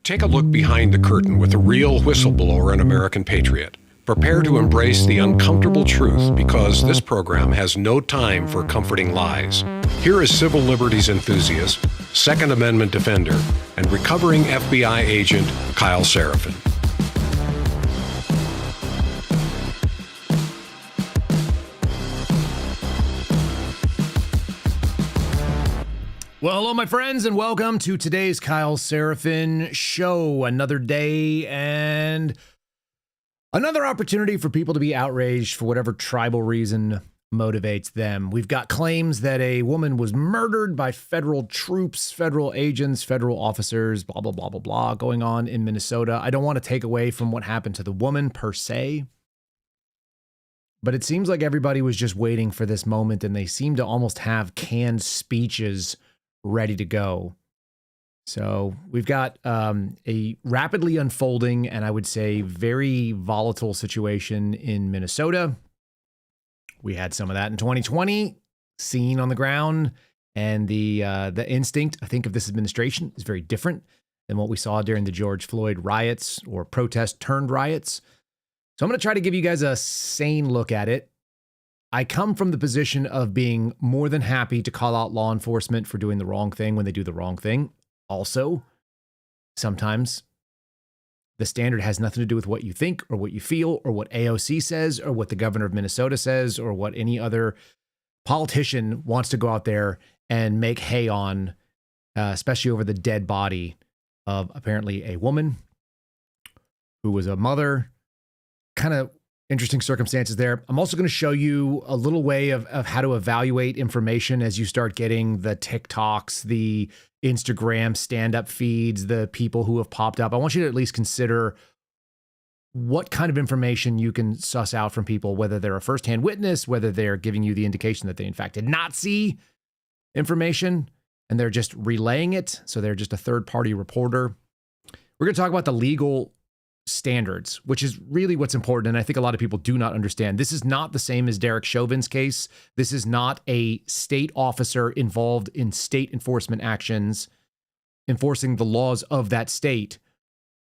Take a look behind the curtain with a real whistleblower and American patriot. Prepare to embrace the uncomfortable truth because this program has no time for comforting lies. Here is civil liberties enthusiast, Second Amendment defender, and recovering FBI agent Kyle Seraphin. Well, hello, my friends, and welcome to today's Kyle Seraphin show. Another day and another opportunity for people to be outraged for whatever tribal reason motivates them. We've got claims that a woman was murdered by federal troops, federal agents, federal officers, blah, blah, blah, blah, blah, going on in Minnesota. I don't want to take away from what happened to the woman per se, but it seems like everybody was just waiting for this moment, and they seem to almost have canned speeches ready to go. So we've got a rapidly unfolding and I would say very volatile situation in Minnesota. We had some of that in 2020, seen on the ground, and the instinct, I think, of this administration is very different than what we saw during the George Floyd riots or protest turned riots. So I'm going to try to give you guys a sane look at it. I come from the position of being more than happy to call out law enforcement for doing the wrong thing when they do the wrong thing. Also, sometimes the standard has nothing to do with what you think or what you feel or what AOC says or what the governor of Minnesota says or what any other politician wants to go out there and make hay on, especially over the dead body of apparently a woman who was a mother. Kind of interesting circumstances there. I'm also going to show you a little way of how to evaluate information as you start getting the TikToks, the Instagram stand-up feeds, the people who have popped up. I want you to at least consider what kind of information you can suss out from people, whether they're a firsthand witness, whether they're giving you the indication that they in fact did not see information and they're just relaying it. So they're just a third-party reporter. We're going to talk about the legal standards, which is really what's important. And I think a lot of people do not understand. This is not the same as Derek Chauvin's case. This is not a state officer involved in state enforcement actions, enforcing the laws of that state,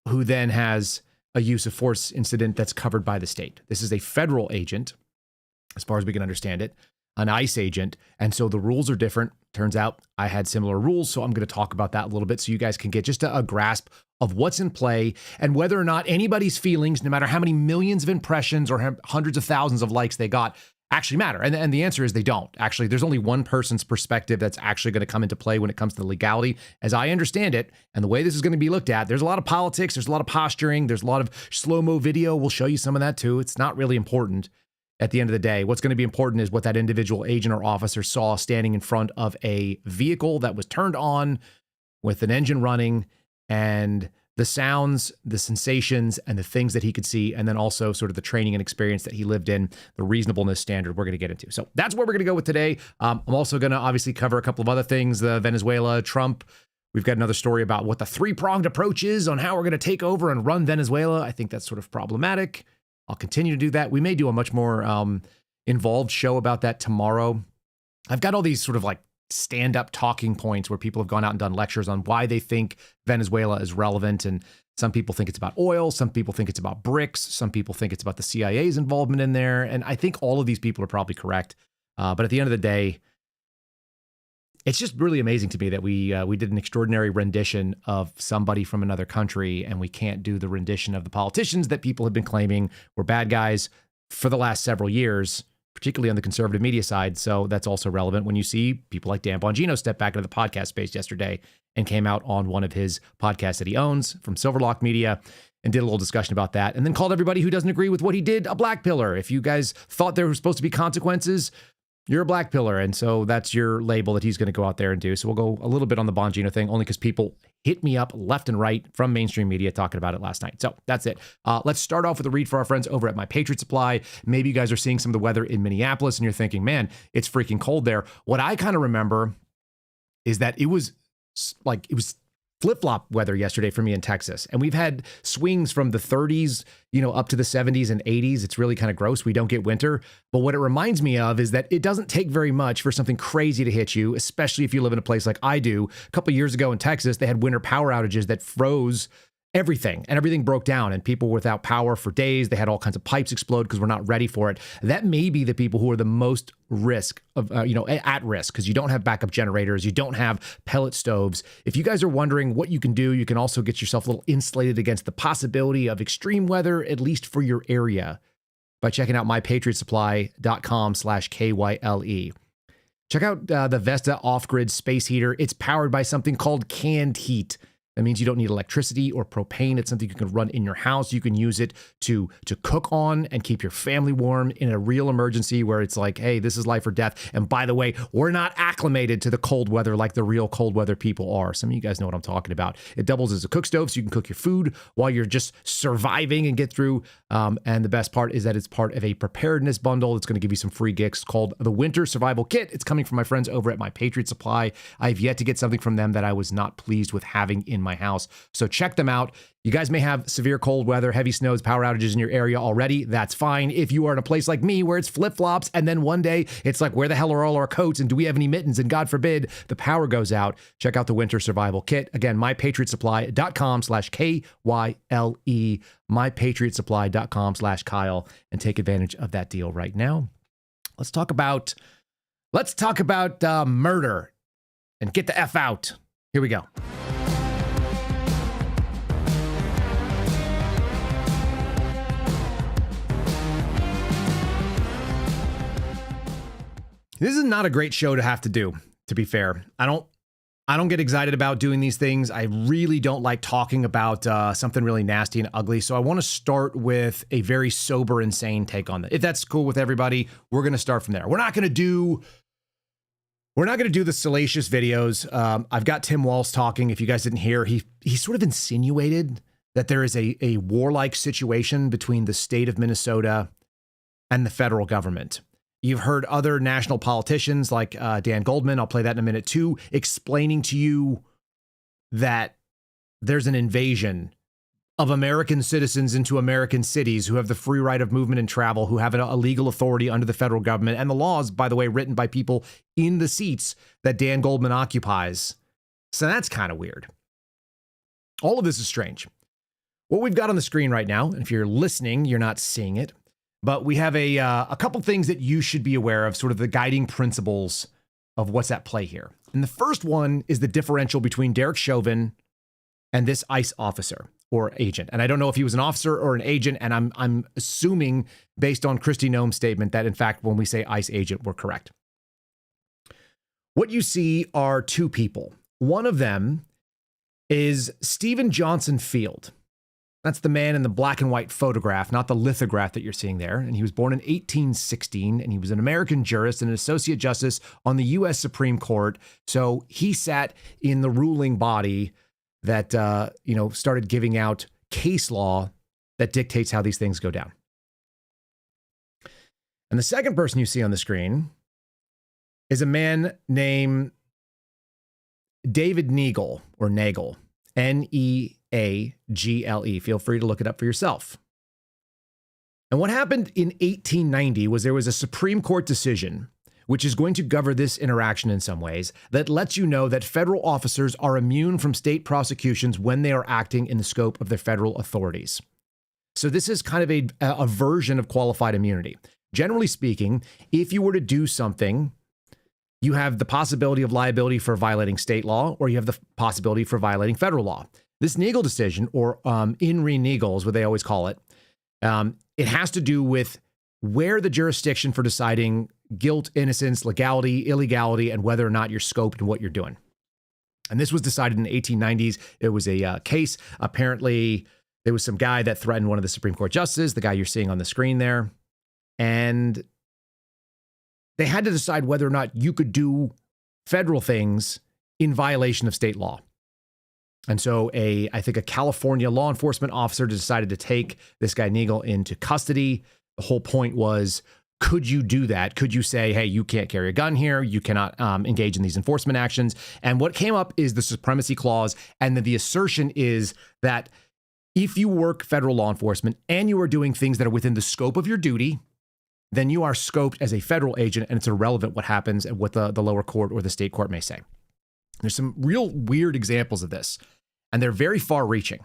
who then has a use of force incident that's covered by the state. This is a federal agent, as far as we can understand it, an ICE agent. And so the rules are different. Turns out I had similar rules. So I'm going to talk about that a little bit so you guys can get just a grasp of what's in play and whether or not anybody's feelings, no matter how many millions of impressions or hundreds of thousands of likes they got, actually matter. And the answer is they don't. Actually, there's only one person's perspective that's actually going to come into play when it comes to the legality, as I understand it. And the way this is going to be looked at, there's a lot of politics, there's a lot of posturing, there's a lot of slow-mo video. We'll show you some of that too. It's not really important. At the end of the day, what's going to be important is what that individual agent or officer saw standing in front of a vehicle that was turned on with an engine running, and the sounds, the sensations, and the things that he could see, and then also sort of the training and experience that he lived in, the reasonableness standard we're going to get into. So that's what we're going to go with today. I'm also going to obviously cover a couple of other things, the Venezuela, Trump. We've got another story about what the three-pronged approach is on how we're going to take over and run Venezuela. I think that's sort of problematic. I'll continue to do that. We may do a much more involved show about that tomorrow. I've got all these sort of like stand-up talking points where people have gone out and done lectures on why they think Venezuela is relevant. And some people think it's about oil. Some people think it's about BRICS. Some people think it's about the CIA's involvement in there. And I think all of these people are probably correct. But at the end of the day, it's just really amazing to me that we did an extraordinary rendition of somebody from another country, and we can't do the rendition of the politicians that people have been claiming were bad guys for the last several years, particularly on the conservative media side. So that's also relevant when you see people like Dan Bongino step back into the podcast space yesterday and came out on one of his podcasts that he owns from Silverlock Media and did a little discussion about that, and then called everybody who doesn't agree with what he did a black pillar. If you guys thought there were supposed to be consequences, you're a black pillar. And so that's your label that he's going to go out there and do. So we'll go a little bit on the Bongino thing, only because people hit me up left and right from mainstream media talking about it last night. So that's it. Let's start off with a read for our friends over at My Patriot Supply. Maybe you guys are seeing some of the weather in Minneapolis and you're thinking, man, it's freaking cold there. What I kind of remember is that it was flip-flop weather yesterday for me in Texas. And we've had swings from the 30s, up to the 70s and 80s. It's really kind of gross. We don't get winter. But what it reminds me of is that it doesn't take very much for something crazy to hit you, especially if you live in a place like I do. A couple of years ago in Texas, they had winter power outages that froze everything, and everything broke down, and people were without power for days. They had all kinds of pipes explode because we're not ready for it. That may be the people who are the most at risk, because you don't have backup generators, you don't have pellet stoves. If you guys are wondering what you can do, you can also get yourself a little insulated against the possibility of extreme weather, at least for your area, by checking out mypatriotsupply.com/KYLE. Check out the Vesta off-grid space heater. It's powered by something called canned heat. That means you don't need electricity or propane. It's something you can run in your house. You can use it to cook on and keep your family warm in a real emergency where it's like, hey, this is life or death. And by the way, we're not acclimated to the cold weather like the real cold weather people are. Some of you guys know what I'm talking about. It doubles as a cook stove, so you can cook your food while you're just surviving and get through. And the best part is that it's part of a preparedness bundle. It's going to give you some free gifts called the Winter Survival Kit. It's coming from my friends over at My Patriot Supply. I've yet to get something from them that I was not pleased with having in my house. So check them out. You guys may have severe cold weather, heavy snows, power outages in your area already. That's fine. If you are in a place like me where it's flip-flops and then one day it's like, where the hell are all our coats and do we have any mittens? And God forbid the power goes out. Check out the Winter Survival Kit. Again, mypatriotsupply.com/KYLE, mypatriotsupply.com/Kyle, and take advantage of that deal right now. Let's talk about murder and get the F out. Here we go. This is not a great show to have to do, to be fair. I don't get excited about doing these things. I really don't like talking about something really nasty and ugly. So I want to start with a very sober, insane take on that. If that's cool with everybody, we're going to start from there. We're not going to do the salacious videos. I've got Tim Walz talking. If you guys didn't hear, he sort of insinuated that there is a warlike situation between the state of Minnesota and the federal government. You've heard other national politicians like Dan Goldman, I'll play that in a minute too, explaining to you that there's an invasion of American citizens into American cities who have the free right of movement and travel, who have a legal authority under the federal government, and the laws, by the way, written by people in the seats that Dan Goldman occupies. So that's kind of weird. All of this is strange. What we've got on the screen right now, and if you're listening, you're not seeing it, but we have a couple things that you should be aware of, sort of the guiding principles of what's at play here. And the first one is the differential between Derek Chauvin and this ICE officer or agent. And I don't know if he was an officer or an agent, and I'm assuming based on Kristi Noem's statement that, in fact, when we say ICE agent, we're correct. What you see are two people. One of them is Stephen Johnson Field. That's the man in the black and white photograph, not the lithograph that you're seeing there. And he was born in 1816, and he was an American jurist and an associate justice on the U.S. Supreme Court. So he sat in the ruling body that, started giving out case law that dictates how these things go down. And the second person you see on the screen is a man named David Nagel, or Nagel, Neagle. Feel free to look it up for yourself. And what happened in 1890 was there was a Supreme Court decision, which is going to govern this interaction in some ways, that lets you know that federal officers are immune from state prosecutions when they are acting in the scope of their federal authorities. So this is kind of a version of qualified immunity. Generally speaking, if you were to do something, you have the possibility of liability for violating state law, or you have the possibility for violating federal law. This Nagel decision, or in re Nagel is what they always call it, it has to do with where the jurisdiction for deciding guilt, innocence, legality, illegality, and whether or not you're scoped in what you're doing. And this was decided in the 1890s. It was a case. Apparently, there was some guy that threatened one of the Supreme Court justices, the guy you're seeing on the screen there. And they had to decide whether or not you could do federal things in violation of state law. And so I think a California law enforcement officer decided to take this guy Nagel into custody. The whole point was, could you do that? Could you say, hey, you can't carry a gun here. You cannot engage in these enforcement actions. And what came up is the supremacy clause. And then the assertion is that if you work federal law enforcement and you are doing things that are within the scope of your duty, then you are scoped as a federal agent, and it's irrelevant what happens and what the lower court or the state court may say. There's some real weird examples of this, and they're very far-reaching.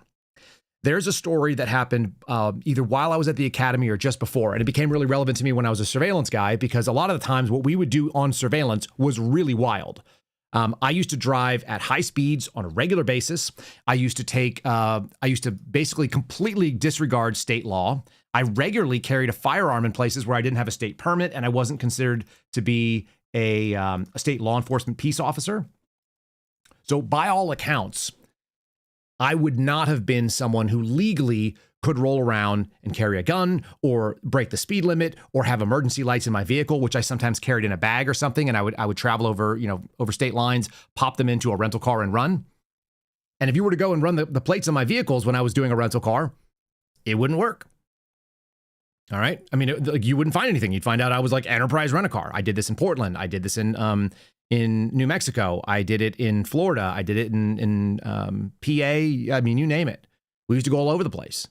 There's a story that happened either while I was at the academy or just before, and it became really relevant to me when I was a surveillance guy, because a lot of the times what we would do on surveillance was really wild. I used to drive at high speeds on a regular basis. I used to basically completely disregard state law. I regularly carried a firearm in places where I didn't have a state permit, and I wasn't considered to be a state law enforcement peace officer. So by all accounts, I would not have been someone who legally could roll around and carry a gun or break the speed limit or have emergency lights in my vehicle, which I sometimes carried in a bag or something. And I would travel over state lines, pop them into a rental car and run. And if you were to go and run the plates on my vehicles when I was doing a rental car, it wouldn't work. All right. I mean, you wouldn't find anything. You'd find out I was like Enterprise Rent-A-Car. I did this in Portland. I did this in New Mexico. I did it in Florida. I did it in PA. I mean, you name it. We used to go all over the place.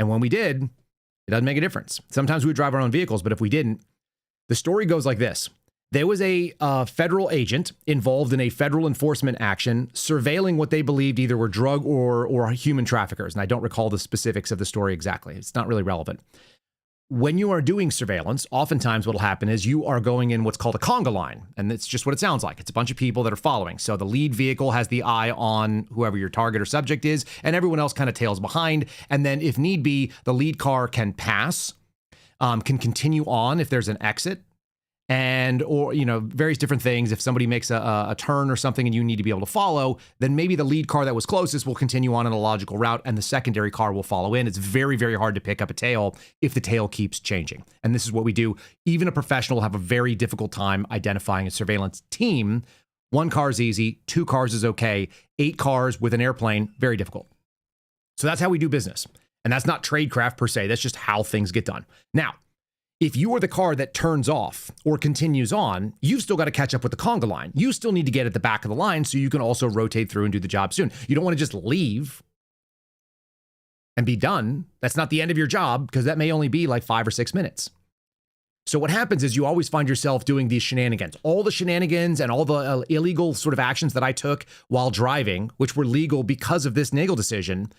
And when we did, it doesn't make a difference. Sometimes we would drive our own vehicles, but if we didn't, the story goes like this. There was a federal agent involved in a federal enforcement action surveilling what they believed either were drug or human traffickers. And I don't recall the specifics of the story exactly. It's not really relevant. When you are doing surveillance, oftentimes what will happen is you are going in what's called a conga line. And it's just what it sounds like. It's a bunch of people that are following. So the lead vehicle has the eye on whoever your target or subject is, and everyone else kind of tails behind. And then if need be, the lead car can pass, can continue on if there's an exit, and or various different things. If somebody makes a turn or something and you need to be able to follow, then maybe the lead car that was closest will continue on in a logical route and the secondary car will follow in. It's very, very hard to pick up a tail if the tail keeps changing. And this is what we do. Even a professional will have a very difficult time identifying a surveillance team. 1 car is easy, 2 cars is okay, 8 cars with an airplane, very difficult. So that's how we do business. And that's not tradecraft per se. That's just how things get done. Now, if you are the car that turns off or continues on, you've still got to catch up with the conga line. You still need to get at the back of the line so you can also rotate through and do the job soon. You don't want to just leave and be done. That's not the end of your job, because that may only be like 5 or 6 minutes. So what happens is you always find yourself doing these shenanigans. All the shenanigans and all the illegal sort of actions that I took while driving, which were legal because of this Nagel decision,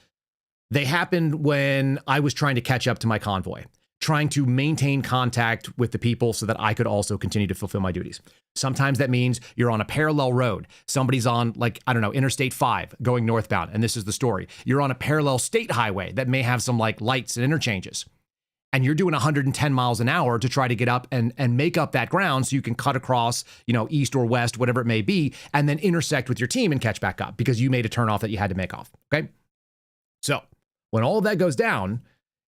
they happened when I was trying to catch up to my convoy, trying to maintain contact with the people so that I could also continue to fulfill my duties. Sometimes that means you're on a parallel road. Somebody's on, Interstate 5 going northbound, and this is the story. You're on a parallel state highway that may have some lights and interchanges, and you're doing 110 miles an hour to try to get up and make up that ground so you can cut across, east or west, whatever it may be, and then intersect with your team and catch back up because you made a turn off that you had to make off, okay? So when all of that goes down,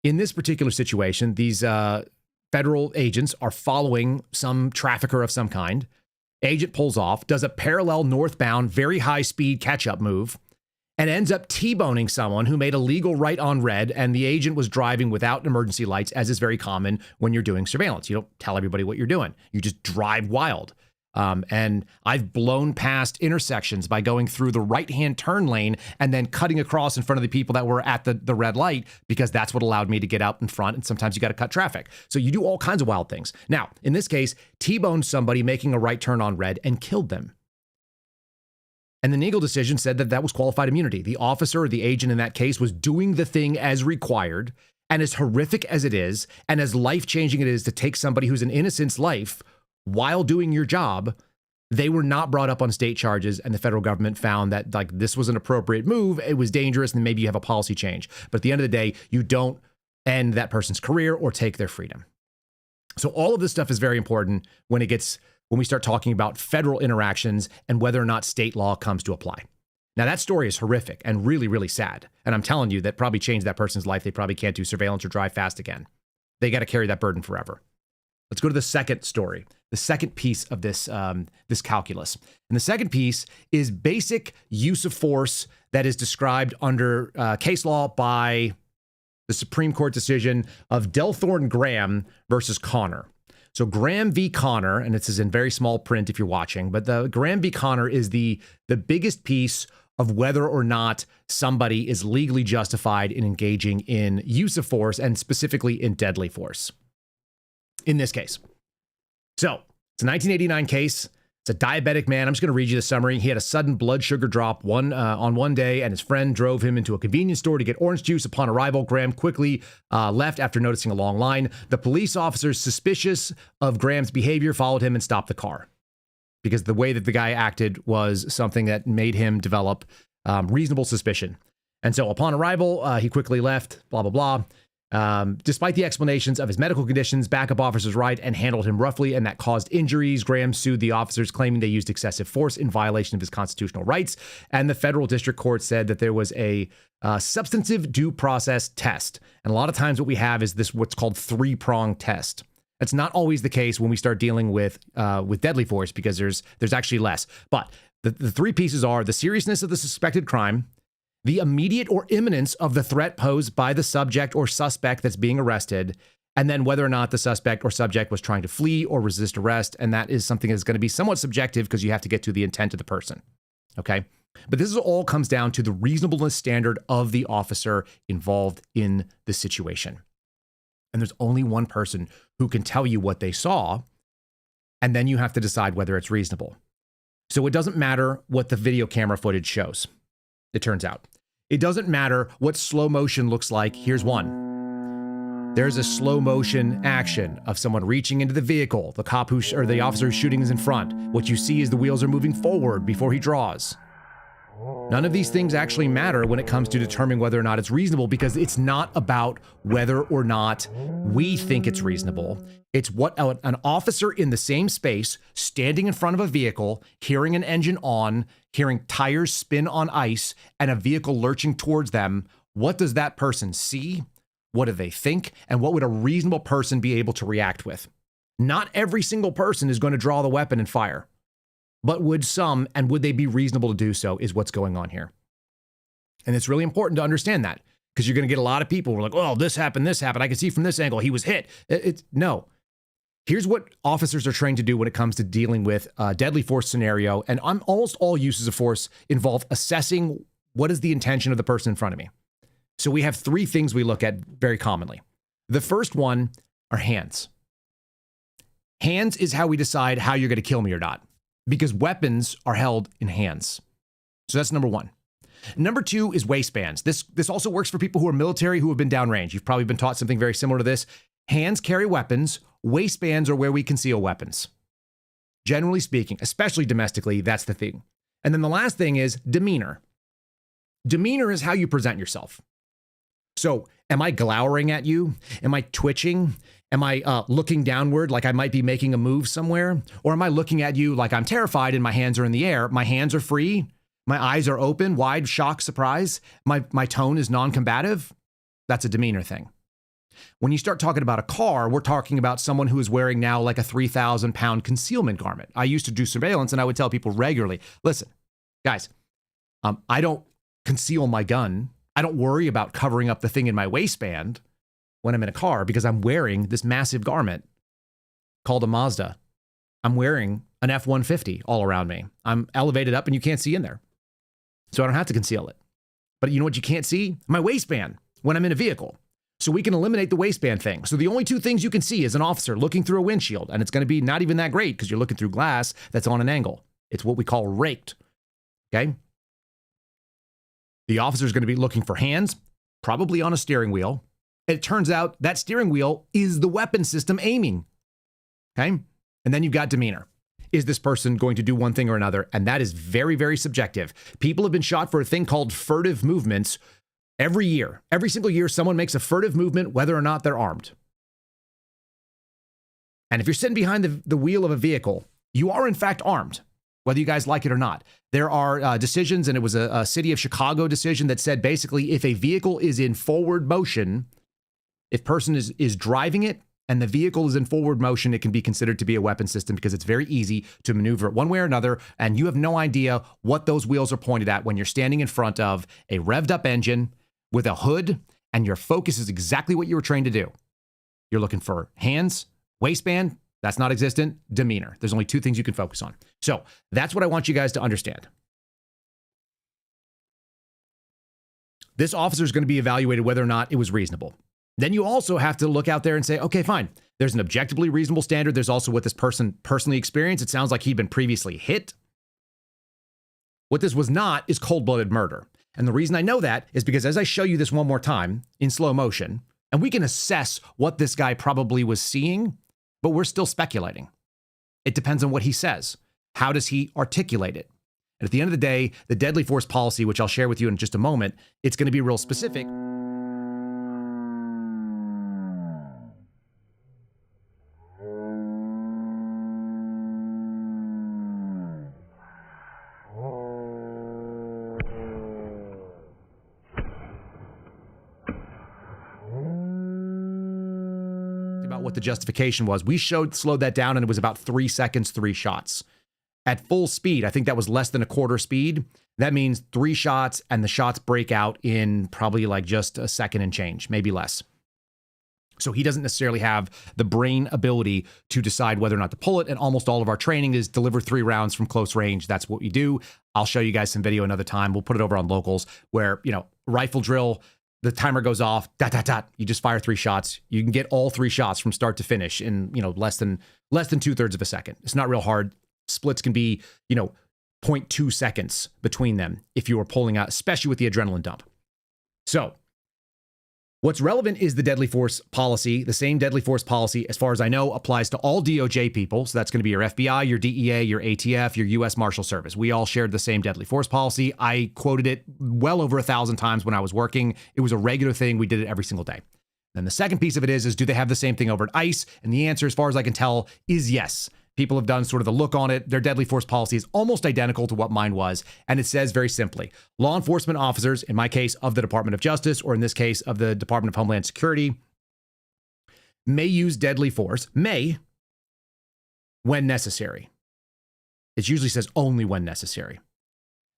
in this particular situation, these federal agents are following some trafficker of some kind. Agent pulls off, does a parallel northbound, very high speed catch-up move, and ends up T-boning someone who made a legal right on red, and the agent was driving without emergency lights, as is very common when you're doing surveillance. You don't tell everybody what you're doing. You just drive wild. And I've blown past intersections by going through the right-hand turn lane and then cutting across in front of the people that were at the red light, because that's what allowed me to get out in front. And sometimes you got to cut traffic. So you do all kinds of wild things. Now, in this case, T-boned somebody making a right turn on red and killed them. And the Nagel decision said that that was qualified immunity. The officer or the agent in that case was doing the thing as required. And as horrific as it is, and as life-changing it is to take somebody who's an innocent's life while doing your job, they were not brought up on state charges, and the federal government found that this was an appropriate move. It was dangerous, and maybe you have a policy change. But at the end of the day, you don't end that person's career or take their freedom. So all of this stuff is very important when we start talking about federal interactions and whether or not state law comes to apply. Now, that story is horrific and really, really sad. And I'm telling you, that probably changed that person's life. They probably can't do surveillance or drive fast again. They got to carry that burden forever. Let's go to the second story, the second piece of this calculus. And the second piece is basic use of force that is described under case law by the Supreme Court decision of Delthorne Graham versus Connor. So Graham v. Connor, and this is in very small print if you're watching, but the Graham v. Connor is the biggest piece of whether or not somebody is legally justified in engaging in use of force, and specifically in deadly force in this case. So it's a 1989 case. It's It's a diabetic man. I'm just going to read you the summary. He had a sudden blood sugar drop on one day, and his friend drove him into a convenience store to get orange juice. Upon arrival, Graham quickly left after noticing a long line. The police officers, suspicious of Graham's behavior, followed him and stopped the car because the way that the guy acted was something that made him develop reasonable suspicion. And so upon arrival, he quickly left, blah, blah, blah. Despite the explanations of his medical conditions, backup officers arrived and handled him roughly, and that caused injuries. Graham sued the officers, claiming they used excessive force in violation of his constitutional rights. And the federal district court said that there was a substantive due process test. And a lot of times what we have is this what's called three-pronged test. That's not always the case when we start dealing with deadly force, because there's actually less. But the three pieces are the seriousness of the suspected crime, the immediate or imminence of the threat posed by the subject or suspect that's being arrested, and then whether or not the suspect or subject was trying to flee or resist arrest. And that is something that's going to be somewhat subjective because you have to get to the intent of the person. Okay. But this all comes down to the reasonableness standard of the officer involved in the situation. And there's only one person who can tell you what they saw, and then you have to decide whether it's reasonable. So it doesn't matter what the video camera footage shows. It turns out. It doesn't matter what slow motion looks like. Here's one. There's a slow motion action of someone reaching into the vehicle. The cop or the officer who's shooting is in front. What you see is the wheels are moving forward before he draws. None of these things actually matter when it comes to determining whether or not it's reasonable, because it's not about whether or not we think it's reasonable. It's what an officer in the same space, standing in front of a vehicle, hearing an engine on, hearing tires spin on ice, and a vehicle lurching towards them. What does that person see? What do they think? And what would a reasonable person be able to react with? Not every single person is going to draw the weapon and fire. But would some, and would they be reasonable to do so, is what's going on here. And it's really important to understand that, because you're going to get a lot of people who are like, oh, this happened. I can see from this angle, he was hit. No. Here's what officers are trained to do when it comes to dealing with a deadly force scenario. And almost all uses of force involve assessing what is the intention of the person in front of me. So we have three things we look at very commonly. The first one are hands. Hands is how we decide how you're going to kill me or not, because weapons are held in hands. So that's number one. Number two is waistbands. This also works for people who are military, who have been downrange. You've probably been taught something very similar to this. Hands carry weapons. Waistbands are where we conceal weapons. Generally speaking, especially domestically, that's the thing. And then the last thing is demeanor. Demeanor is how you present yourself. So am I glowering at you? Am I twitching? Am I looking downward like I might be making a move somewhere? Or am I looking at you like I'm terrified and my hands are in the air? My hands are free. My eyes are open, wide, shock, surprise. My tone is non-combative. That's a demeanor thing. When you start talking about a car, we're talking about someone who is wearing now like a 3,000-pound concealment garment. I used to do surveillance, and I would tell people regularly, listen, guys, I don't conceal my gun. I don't worry about covering up the thing in my waistband when I'm in a car, because I'm wearing this massive garment called a Mazda. I'm wearing an F-150 all around me. I'm elevated up and you can't see in there. So I don't have to conceal it. But you know what you can't see? My waistband when I'm in a vehicle. So we can eliminate the waistband thing. So the only two things you can see is an officer looking through a windshield, and it's going to be not even that great because you're looking through glass that's on an angle. It's what we call raked. Okay? The officer is going to be looking for hands, probably on a steering wheel. It turns out that steering wheel is the weapon system aiming. Okay? And then you've got demeanor. Is this person going to do one thing or another? And that is very, very subjective. People have been shot for a thing called furtive movements every year. Every single year, someone makes a furtive movement, whether or not they're armed. And if you're sitting behind the wheel of a vehicle, you are in fact armed, whether you guys like it or not. There are decisions, and it was a city of Chicago decision that said basically if a vehicle is in forward motion, if person is driving it and the vehicle is in forward motion, it can be considered to be a weapon system because it's very easy to maneuver it one way or another, and you have no idea what those wheels are pointed at when you're standing in front of a revved up engine with a hood, and your focus is exactly what you were trained to do. You're looking for hands, waistband, that's not existent, demeanor. There's only two things you can focus on. So that's what I want you guys to understand. This officer is going to be evaluated whether or not it was reasonable. Then you also have to look out there and say, okay, fine. There's an objectively reasonable standard. There's also what this person personally experienced. It sounds like he'd been previously hit. What this was not is cold-blooded murder. And the reason I know that is because as I show you this one more time in slow motion, and we can assess what this guy probably was seeing, but we're still speculating. It depends on what he says. How does he articulate it? And at the end of the day, the deadly force policy, which I'll share with you in just a moment, it's going to be real specific. About what the justification was. We slowed that down and it was about 3 seconds, 3 shots. At full speed, I think that was less than a quarter speed. That means 3 shots and the shots break out in probably like just a second and change, maybe less. So he doesn't necessarily have the brain ability to decide whether or not to pull it. And almost all of our training is deliver 3 rounds from close range. That's what we do. I'll show you guys some video another time. We'll put it over on Locals where, rifle drill, the timer goes off, dot, dot, dot. You just fire 3 shots. You can get all 3 shots from start to finish in, less than 2/3 of a second. It's not real hard. Splits can be, 0.2 seconds between them if you are pulling out, especially with the adrenaline dump. So what's relevant is the deadly force policy. The same deadly force policy, as far as I know, applies to all DOJ people. So that's going to be your FBI, your DEA, your ATF, your U.S. Marshal Service. We all shared the same deadly force policy. I quoted it well over 1,000 times when I was working. It was a regular thing. We did it every single day. Then the second piece of it is do they have the same thing over at ICE? And the answer, as far as I can tell, is yes. People have done sort of the look on it. Their deadly force policy is almost identical to what mine was. And it says very simply, law enforcement officers, in my case of the Department of Justice, or in this case of the Department of Homeland Security, may use deadly force, when necessary. It usually says only when necessary.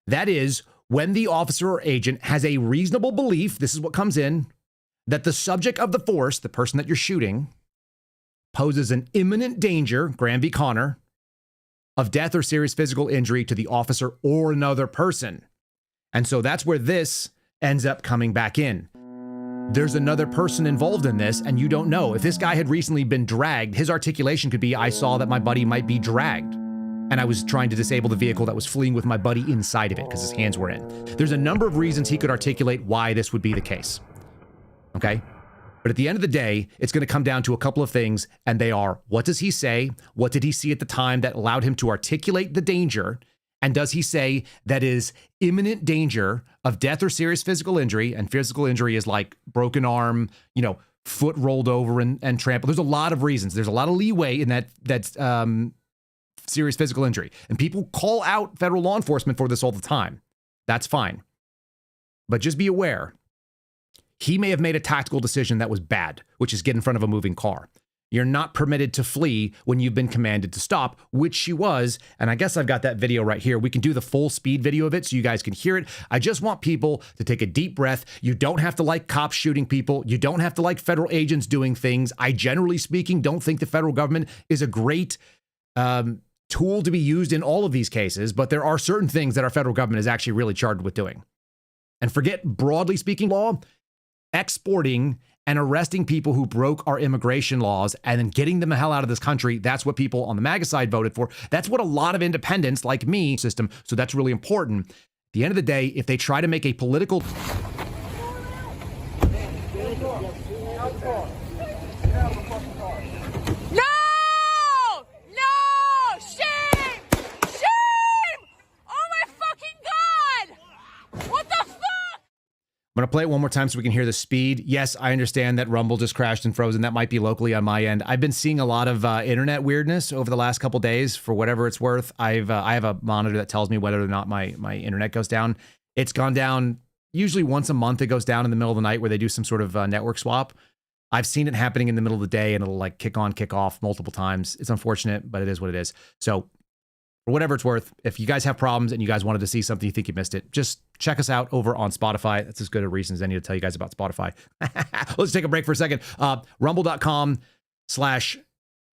That is, when the officer or agent has a reasonable belief, this is what comes in, that the subject of the force, the person that you're shooting, poses an imminent danger, Graham v. Connor, of death or serious physical injury to the officer or another person. And so that's where this ends up coming back in. There's another person involved in this, and you don't know. If this guy had recently been dragged, his articulation could be, I saw that my buddy might be dragged, and I was trying to disable the vehicle that was fleeing with my buddy inside of it because his hands were in. There's a number of reasons he could articulate why this would be the case. Okay? But at the end of the day, it's going to come down to a couple of things, and they are, what does he say? What did he see at the time that allowed him to articulate the danger? And does he say that is imminent danger of death or serious physical injury? And physical injury is like broken arm, foot rolled over and trampled. There's a lot of reasons. There's a lot of leeway in that serious physical injury. And people call out federal law enforcement for this all the time. That's fine. But just be aware, he may have made a tactical decision that was bad, which is get in front of a moving car. You're not permitted to flee when you've been commanded to stop, which she was. And I guess I've got that video right here. We can do the full speed video of it so you guys can hear it. I just want people to take a deep breath. You don't have to like cops shooting people. You don't have to like federal agents doing things. I, generally speaking, don't think the federal government is a great tool to be used in all of these cases, but there are certain things that our federal government is actually really charged with doing. And forget broadly speaking law, exporting and arresting people who broke our immigration laws and then getting them the hell out of this country. That's what people on the MAGA side voted for. That's what a lot of independents like me system. So that's really important. At the end of the day, if they try to make a political... I'm going to play it one more time so we can hear the speed. Yes, I understand that Rumble just crashed and frozen. That might be locally on my end. I've been seeing a lot of internet weirdness over the last couple days for whatever it's worth. I have a monitor that tells me whether or not my internet goes down. It's gone down usually once a month. It goes down in the middle of the night where they do some sort of network swap. I've seen it happening in the middle of the day and it'll like kick on, kick off multiple times. It's unfortunate, but it is what it is. So for whatever it's worth, if you guys have problems and you guys wanted to see something you think you missed it, just check us out over on Spotify. That's as good a reason as any to tell you guys about Spotify. Let's take a break for a second. Rumble.com/Kyle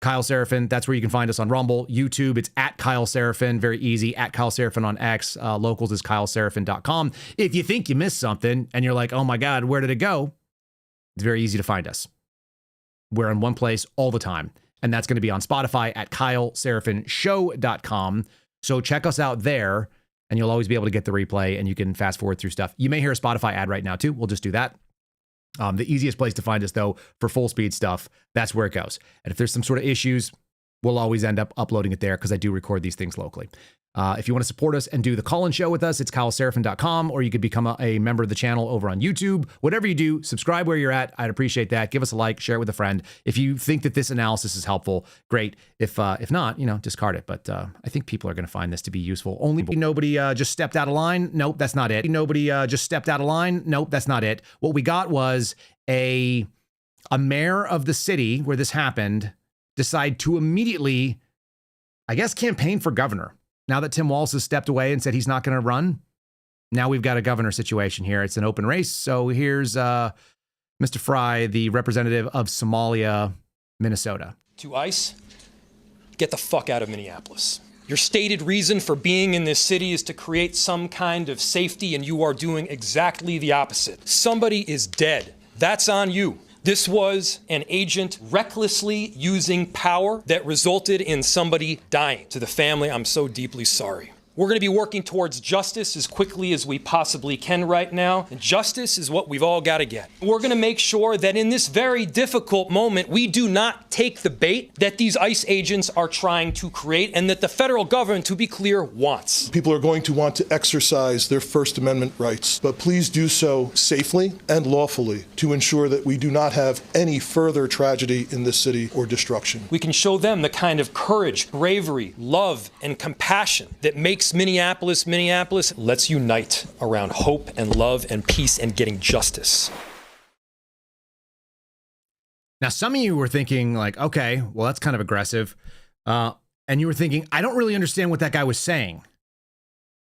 Seraphin. That's where you can find us on Rumble. YouTube, it's at Kyle Seraphin. Very easy. At Kyle Seraphin on X. Locals is KyleSeraphin.com. If you think you missed something and you're like, oh my God, where did it go? It's very easy to find us. We're in one place all the time. And that's going to be on Spotify at KyleSeraphinShow.com. So check us out there, and you'll always be able to get the replay, and you can fast forward through stuff. You may hear a Spotify ad right now, too. We'll just do that. The easiest place to find us, though, for full speed stuff, that's where it goes. And if there's some sort of issues, we'll always end up uploading it there because I do record these things locally. If you want to support us and do the call-in show with us, it's KyleSeraphin.com, or you could become a member of the channel over on YouTube. Whatever you do, subscribe where you're at. I'd appreciate that. Give us a like, share it with a friend. If you think that this analysis is helpful, great. If not, discard it. But I think people are going to find this to be useful. Only nobody just stepped out of line. Nope, that's not it. Nobody just stepped out of line. Nope, that's not it. What we got was a mayor of the city where this happened decide to immediately, I guess, campaign for governor. Now that Tim Walz has stepped away and said he's not going to run, now we've got a governor situation here. It's an open race. So here's Mr. Fry, the representative of Somalia, Minnesota. To ICE, get the fuck out of Minneapolis. Your stated reason for being in this city is to create some kind of safety, and you are doing exactly the opposite. Somebody is dead. That's on you. This was an agent recklessly using power that resulted in somebody dying. To the family, I'm so deeply sorry. We're going to be working towards justice as quickly as we possibly can right now. And justice is what we've all got to get. We're going to make sure that in this very difficult moment, we do not take the bait that these ICE agents are trying to create and that the federal government, to be clear, wants. People are going to want to exercise their First Amendment rights, but please do so safely and lawfully to ensure that we do not have any further tragedy in this city or destruction. We can show them the kind of courage, bravery, love, and compassion that makes Minneapolis. Let's unite around hope and love and peace and getting justice. Now, some of you were thinking like, okay, well, that's kind of aggressive. And you were thinking, I don't really understand what that guy was saying.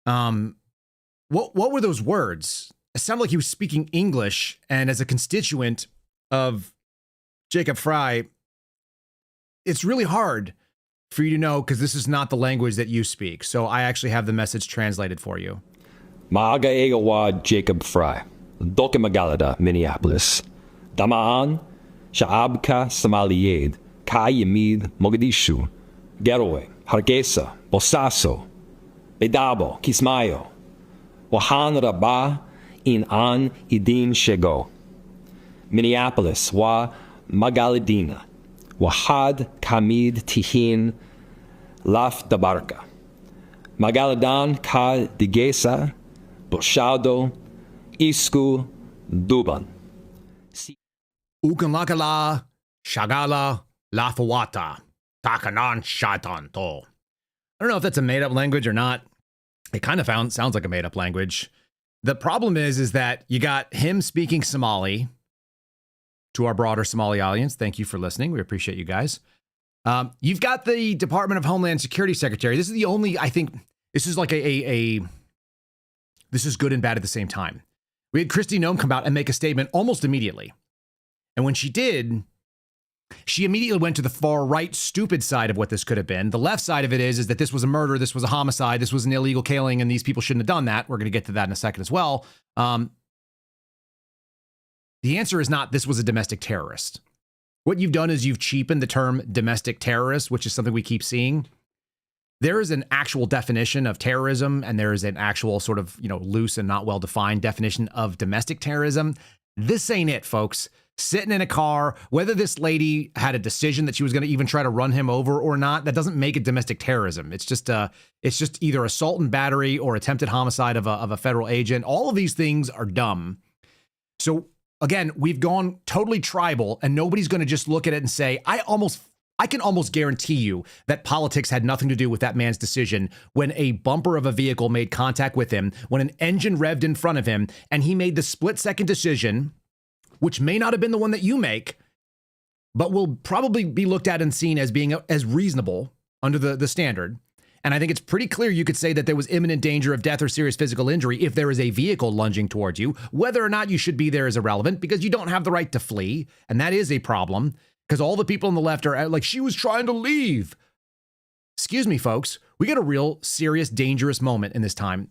What were those words? It sounded like he was speaking English. And as a constituent of Jacob Fry, it's really hard for you to know because this is not the language that you speak. So I actually have the message translated for you. Maaga egawa Jacob Fry, Doke Magalada, Minneapolis. Damaan, Shaabka Somaliyed, Kayamid, Mogadishu, Garowe, Hargeisa, Bosaso, Bedabo, Kismayo, Wahan Rabah, in An Idin Shego. Minneapolis, Wa Magaladina. Wahad Kamid Tihin Laf Dabarka. Magaladan Ka Digesa Boshado Isku Duban. Ukanlakala Shagala Lafawata Takanan Shatanto. I don't know if that's a made-up language or not. It kind of sounds like a made-up language. The problem is that you got him speaking Somali. To our broader Somali audience, thank you for listening. We appreciate you guys. You've got the Department of Homeland Security Secretary. This is the only, I think, this is like this is good and bad at the same time. We had Kristi Noem come out and make a statement almost immediately. And when she did, she immediately went to the far right, stupid side of what this could have been. The left side of it is that this was a murder, this was a homicide, this was an illegal killing, and these people shouldn't have done that. We're going to get to that in a second as well. The answer is not this was a domestic terrorist. What you've done is you've cheapened the term domestic terrorist, which is something we keep seeing. There is an actual definition of terrorism, and there is an actual sort of, loose and not well-defined definition of domestic terrorism. This ain't it, folks. Sitting in a car, whether this lady had a decision that she was going to even try to run him over or not, that doesn't make it domestic terrorism. It's just either assault and battery or attempted homicide of a federal agent. All of these things are dumb. So again, we've gone totally tribal, and nobody's going to just look at it and say, I can almost guarantee you that politics had nothing to do with that man's decision when a bumper of a vehicle made contact with him, when an engine revved in front of him, and he made the split-second decision, which may not have been the one that you make, but will probably be looked at and seen as being as reasonable under the standard. And I think it's pretty clear you could say that there was imminent danger of death or serious physical injury if there is a vehicle lunging towards you. Whether or not you should be there is irrelevant because you don't have the right to flee. And that is a problem because all the people on the left are like, she was trying to leave. Excuse me, folks. We got a real serious, dangerous moment in this time.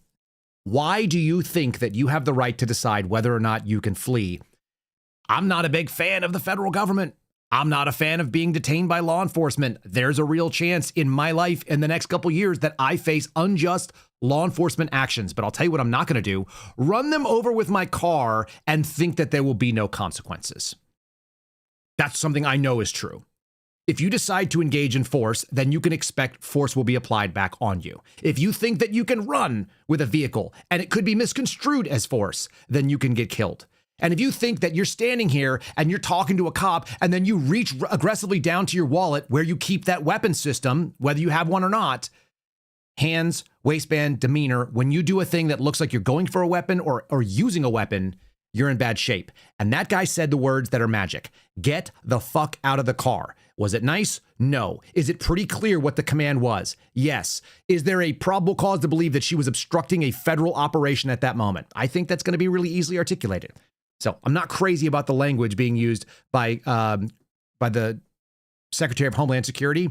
Why do you think that you have the right to decide whether or not you can flee? I'm not a big fan of the federal government. I'm not a fan of being detained by law enforcement. There's a real chance in my life in the next couple years that I face unjust law enforcement actions. But I'll tell you what I'm not going to do. Run them over with my car and think that there will be no consequences. That's something I know is true. If you decide to engage in force, then you can expect force will be applied back on you. If you think that you can run with a vehicle and it could be misconstrued as force, then you can get killed. And if you think that you're standing here and you're talking to a cop and then you reach aggressively down to your wallet where you keep that weapon system, whether you have one or not, hands, waistband, demeanor, when you do a thing that looks like you're going for a weapon or using a weapon, you're in bad shape. And that guy said the words that are magic. Get the fuck out of the car. Was it nice? No. Is it pretty clear what the command was? Yes. Is there a probable cause to believe that she was obstructing a federal operation at that moment? I think that's going to be really easily articulated. So I'm not crazy about the language being used by the Secretary of Homeland Security.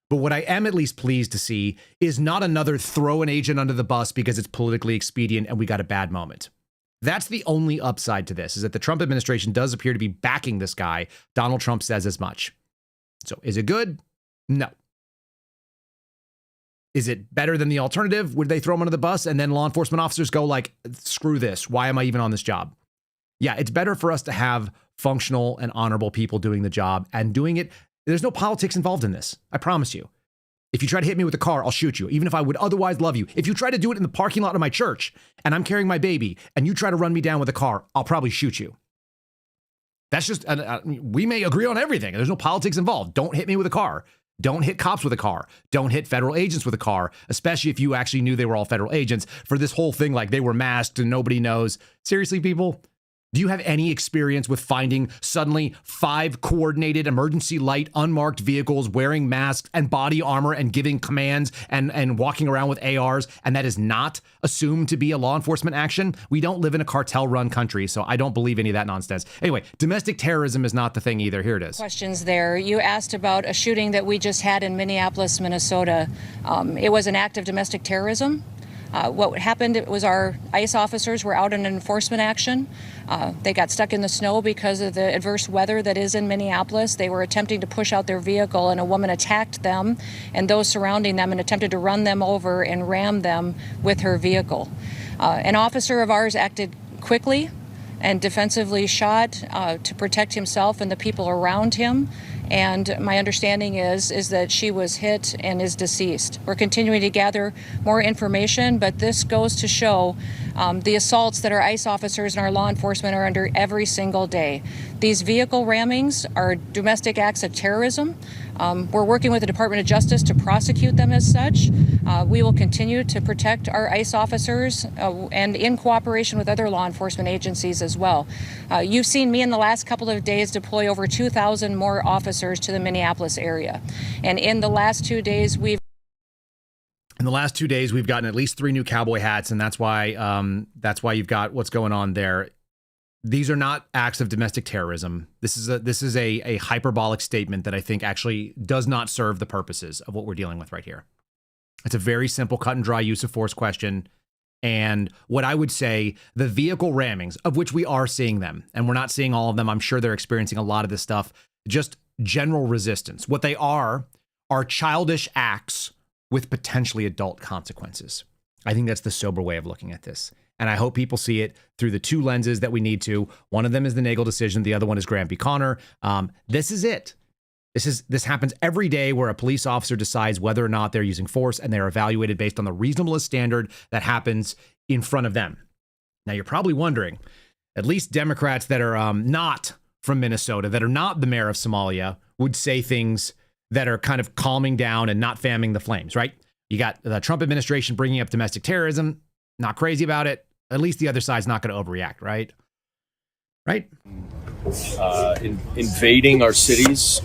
But what I am at least pleased to see is not another throw an agent under the bus because it's politically expedient and we got a bad moment. That's the only upside to this, is that the Trump administration does appear to be backing this guy. Donald Trump says as much. So is it good? No. Is it better than the alternative? Would they throw him under the bus and then law enforcement officers go like, screw this. Why am I even on this job? Yeah, it's better for us to have functional and honorable people doing the job and doing it. There's no politics involved in this. I promise you. If you try to hit me with a car, I'll shoot you, even if I would otherwise love you. If you try to do it in the parking lot of my church and I'm carrying my baby and you try to run me down with a car, I'll probably shoot you. That's just, we may agree on everything. There's no politics involved. Don't hit me with a car. Don't hit cops with a car. Don't hit federal agents with a car, especially if you actually knew they were all federal agents for this whole thing like they were masked and nobody knows. Seriously, people? Do you have any experience with finding suddenly 5 coordinated emergency light unmarked vehicles wearing masks and body armor and giving commands and walking around with ARs, and that is not assumed to be a law enforcement action? We don't live in a cartel-run country, so I don't believe any of that nonsense. Anyway, domestic terrorism is not the thing either. Here it is. Questions there. You asked about a shooting that we just had in Minneapolis, Minnesota. It was an act of domestic terrorism. What happened was our ICE officers were out in an enforcement action. They got stuck in the snow because of the adverse weather that is in Minneapolis. They were attempting to push out their vehicle and a woman attacked them and those surrounding them and attempted to run them over and ram them with her vehicle. An officer of ours acted quickly and defensively shot to protect himself and the people around him. And my understanding is that she was hit and is deceased. We're continuing to gather more information, but this goes to show the assaults that our ICE officers and our law enforcement are under every single day. These vehicle rammings are domestic acts of terrorism. We're working with the Department of Justice to prosecute them as such. We will continue to protect our ICE officers and in cooperation with other law enforcement agencies as well. You've seen me in the last couple of days deploy over 2,000 more officers to the Minneapolis area. And in the last 2 days, we've gotten at least 3 new cowboy hats, and that's why you've got what's going on there. These are not acts of domestic terrorism. This is a hyperbolic statement that I think actually does not serve the purposes of what we're dealing with right here. It's a very simple, cut and dry use of force question. And what I would say, the vehicle rammings, of which we are seeing them, and we're not seeing all of them. I'm sure they're experiencing a lot of this stuff. Just general resistance. What they are childish acts with potentially adult consequences. I think that's the sober way of looking at this. And I hope people see it through the 2 lenses that we need to. One of them is the Nagel decision. The other one is Graham v. Connor. This is it. This happens every day where a police officer decides whether or not they're using force, and they're evaluated based on the reasonableness standard that happens in front of them. Now, you're probably wondering, at least Democrats that are not from Minnesota, that are not the mayor of Somalia, would say things that are kind of calming down and not fanning the flames, right? You got the Trump administration bringing up domestic terrorism, not crazy about it. At least the other side's not going to overreact, right? Right? Invading our cities,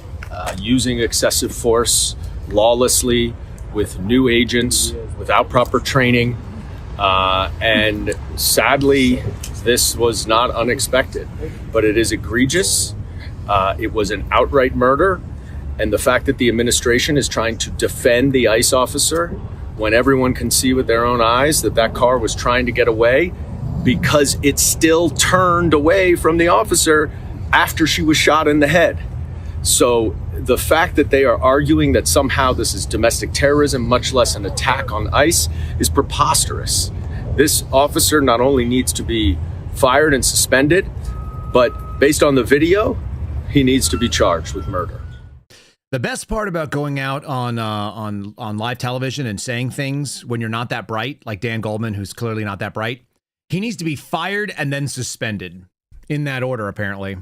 using excessive force lawlessly with new agents without proper training. And sadly, this was not unexpected, but it is egregious. It was an outright murder. And the fact that the administration is trying to defend the ICE officer when everyone can see with their own eyes that that car was trying to get away because it still turned away from the officer after she was shot in the head. So the fact that they are arguing that somehow this is domestic terrorism, much less an attack on ICE, is preposterous. This officer not only needs to be fired and suspended, but based on the video, he needs to be charged with murder. The best part about going out on live television and saying things when you're not that bright, like Dan Goldman, who's clearly not that bright, he needs to be fired and then suspended in that order, apparently.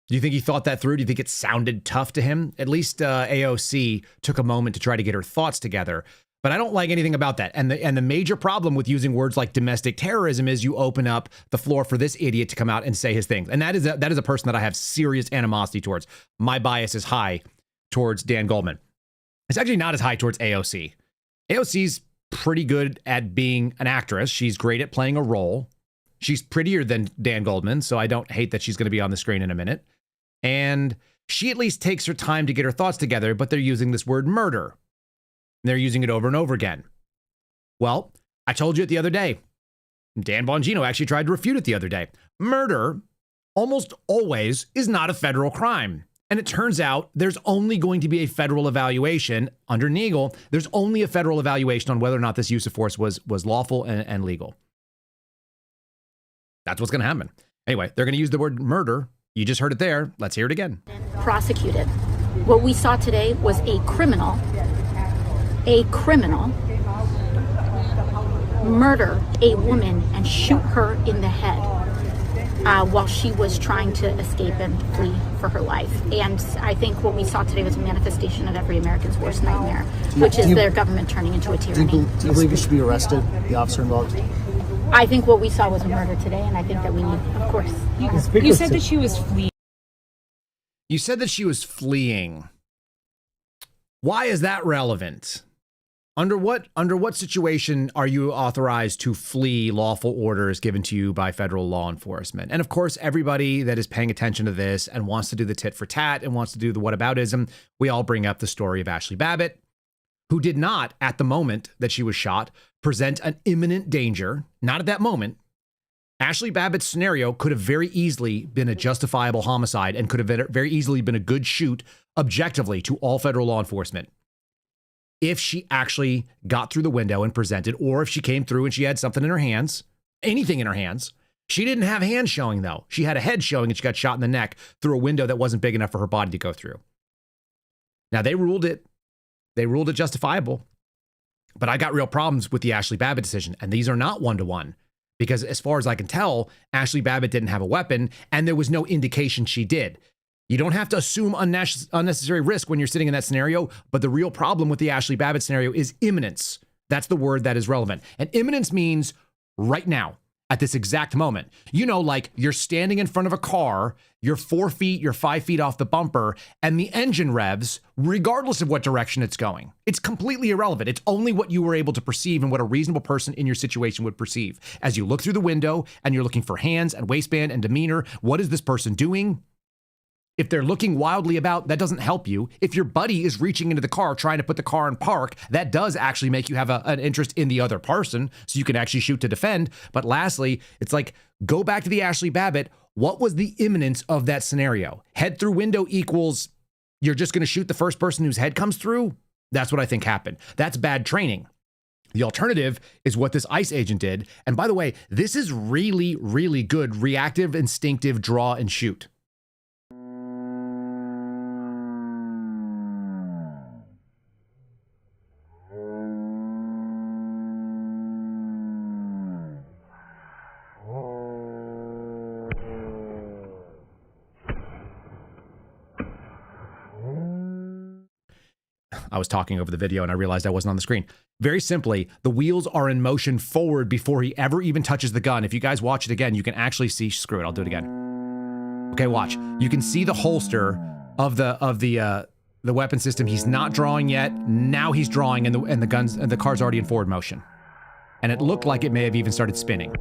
Do you think he thought that through? Do you think it sounded tough to him? At least AOC took a moment to try to get her thoughts together. But I don't like anything about that. And the major problem with using words like domestic terrorism is you open up the floor for this idiot to come out and say his things. And that is a person that I have serious animosity towards. My bias is high towards Dan Goldman. It's actually not as high towards AOC. AOC's pretty good at being an actress. She's great at playing a role. She's prettier than Dan Goldman, so I don't hate that she's going to be on the screen in a minute. And she at least takes her time to get her thoughts together, but they're using this word murder. They're using it over and over again. Well, I told you it the other day. Dan Bongino actually tried to refute it the other day. Murder almost always is not a federal crime. And it turns out there's only going to be a federal evaluation under Neagle. There's only a federal evaluation on whether or not this use of force was lawful and legal. That's what's going to happen. Anyway, they're going to use the word murder. You just heard it there. Let's hear it again. Prosecuted. What we saw today was a criminal murder a woman and shoot her in the head while she was trying to escape and flee for her life. And I think what we saw today was a manifestation of every American's worst nightmare, which is their government turning into a tyranny. Do you believe he should be arrested, the officer involved? I think what we saw was a murder today, and I think that we need, of course. You said that she was fleeing. You said that she was fleeing. Why is that relevant? Under what situation are you authorized to flee lawful orders given to you by federal law enforcement? And of course, everybody that is paying attention to this and wants to do the tit for tat and wants to do the whataboutism, we all bring up the story of Ashley Babbitt, who did not, at the moment that she was shot, present an imminent danger. Not at that moment. Ashley Babbitt's scenario could have very easily been a justifiable homicide and could have very easily been a good shoot objectively to all federal law enforcement. If she actually got through the window and presented, or if she came through and she had something in her hands, anything in her hands. She didn't have hands showing, though. She had a head showing and she got shot in the neck through a window that wasn't big enough for her body to go through. Now, they ruled it justifiable. But I got real problems with the Ashley Babbitt decision, and these are not one-to-one. Because as far as I can tell, Ashley Babbitt didn't have a weapon, and there was no indication she did. You don't have to assume unnecessary risk when you're sitting in that scenario, but the real problem with the Ashley Babbitt scenario is imminence. That's the word that is relevant. And imminence means right now, at this exact moment. You know, like you're standing in front of a car, you're 4 feet, you're 5 feet off the bumper, and the engine revs, regardless of what direction it's going. It's completely irrelevant. It's only what you were able to perceive and what a reasonable person in your situation would perceive. As you look through the window and you're looking for hands and waistband and demeanor, what is this person doing? If they're looking wildly about, that doesn't help you. If your buddy is reaching into the car, trying to put the car in park, that does actually make you have an interest in the other person, so you can actually shoot to defend. But lastly, it's like, go back to the Ashley Babbitt. What was the imminence of that scenario? Head through window equals you're just going to shoot the first person whose head comes through? That's what I think happened. That's bad training. The alternative is what this ICE agent did. And by the way, this is really, really good reactive, instinctive draw and shoot. I was talking over the video and I realized I wasn't on the screen. Very simply, the wheels are in motion forward before he ever even touches the gun. If you guys watch it again, you can actually see, screw it, I'll do it again. Okay, watch. You can see the holster of the weapon system. He's not drawing yet. Now he's drawing and the car's already in forward motion. And it looked like it may have even started spinning.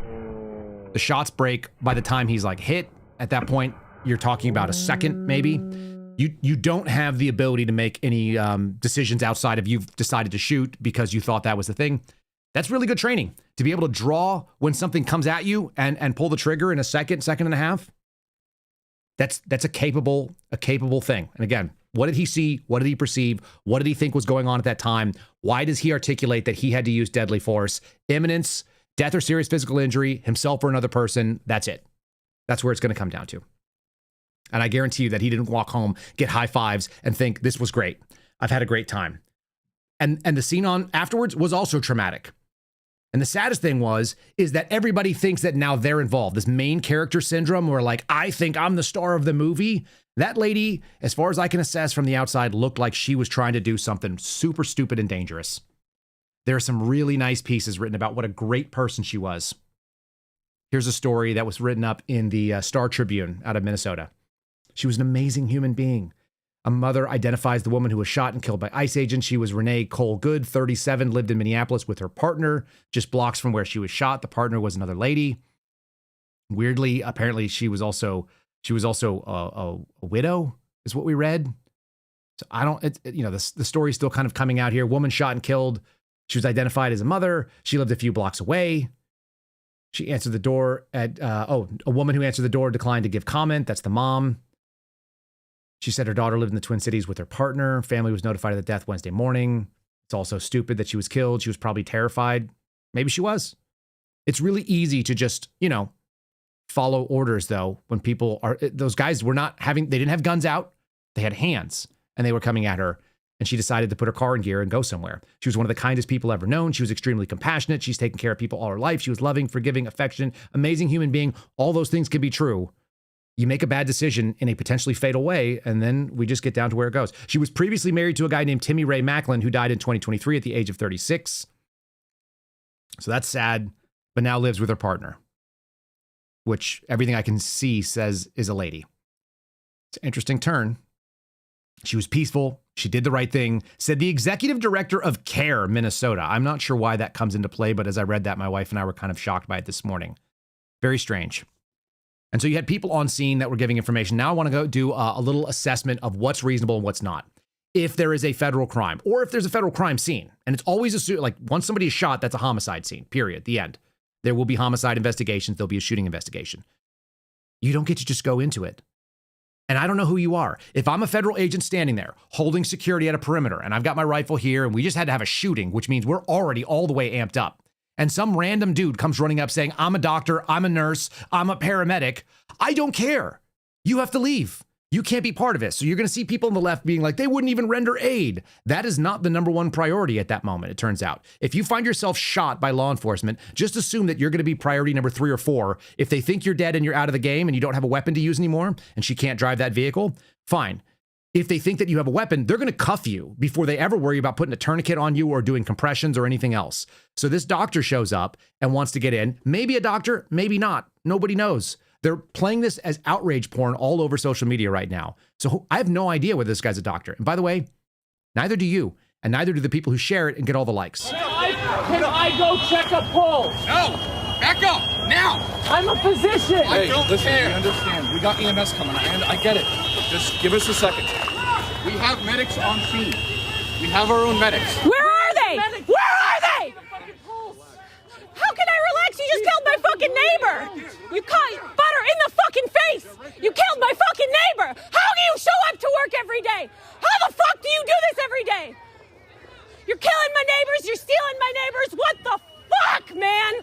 The shots break by the time he's like hit. At that point, you're talking about a second, maybe. You don't have the ability to make any decisions outside of you've decided to shoot because you thought that was the thing. That's really good training. To be able to draw when something comes at you and pull the trigger in a second and a half. That's a capable thing. And again, what did he see? What did he perceive? What did he think was going on at that time? Why does he articulate that he had to use deadly force? Imminence, death or serious physical injury, himself or another person. That's it. That's where it's going to come down to. And I guarantee you that he didn't walk home, get high fives, and think, this was great. I've had a great time. And the scene on afterwards was also traumatic. And the saddest thing is that everybody thinks that now they're involved. This main character syndrome where like, I think I'm the star of the movie. That lady, as far as I can assess from the outside, looked like she was trying to do something super stupid and dangerous. There are some really nice pieces written about what a great person she was. Here's a story that was written up in the Star Tribune out of Minnesota. She was an amazing human being. A mother identifies the woman who was shot and killed by ICE agents. She was Renee Cole Good, 37, lived in Minneapolis with her partner, just blocks from where she was shot. The partner was another lady. Weirdly, apparently she was also a widow, is what we read. So I don't, the story's still kind of coming out here. Woman shot and killed. She was identified as a mother. She lived a few blocks away. She answered the door at, a woman who answered the door declined to give comment. That's the mom. She said her daughter lived in the Twin Cities with her partner. Family was notified of the death Wednesday morning. It's also stupid that she was killed. She was probably terrified. Maybe she was. It's really easy to just, follow orders, though, when people are, those guys were not having, they didn't have guns out. They had hands and they were coming at her. And she decided to put her car in gear and go somewhere. She was one of the kindest people ever known. She was extremely compassionate. She's taken care of people all her life. She was loving, forgiving, affectionate, amazing human being. All those things can be true. You make a bad decision in a potentially fatal way, and then we just get down to where it goes. She was previously married to a guy named Timmy Ray Macklin, who died in 2023 at the age of 36. So that's sad, but now lives with her partner, which everything I can see says is a lady. It's an interesting turn. She was peaceful. She did the right thing, said the executive director of CARE, Minnesota. I'm not sure why that comes into play, but as I read that, my wife and I were kind of shocked by it this morning. Very strange. And so you had people on scene that were giving information. Now I want to go do a little assessment of what's reasonable and what's not. If there is a federal crime or if there's a federal crime scene, and it's always assumed, like once somebody is shot, that's a homicide scene, period, the end. There will be homicide investigations. There'll be a shooting investigation. You don't get to just go into it. And I don't know who you are. If I'm a federal agent standing there holding security at a perimeter and I've got my rifle here and we just had to have a shooting, which means we're already all the way amped up. And some random dude comes running up saying, I'm a doctor, I'm a nurse, I'm a paramedic. I don't care. You have to leave. You can't be part of it. So you're going to see people on the left being like, they wouldn't even render aid. That is not the number one priority at that moment, it turns out. If you find yourself shot by law enforcement, just assume that you're going to be priority number 3 or 4. If they think you're dead and you're out of the game and you don't have a weapon to use anymore and she can't drive that vehicle, fine. If they think that you have a weapon, they're going to cuff you before they ever worry about putting a tourniquet on you or doing compressions or anything else. So this doctor shows up and wants to get in. Maybe a doctor, maybe not. Nobody knows. They're playing this as outrage porn all over social media right now. So I have no idea whether this guy's a doctor. And by the way, neither do you, and neither do the people who share it and get all the likes. Can I go check a pulse? No! Back up! Now! I'm a physician! I don't care! We understand. We got EMS coming. I get it. Just give us a second. We have medics on scene. We have our own medics. Where are they? Where are they? How can I relax? You just killed my fucking neighbor. You caught butter in the fucking face. You killed my fucking neighbor. How do you show up to work every day? How the fuck do you do this every day? You're killing my neighbors. You're stealing my neighbors. What the fuck, man?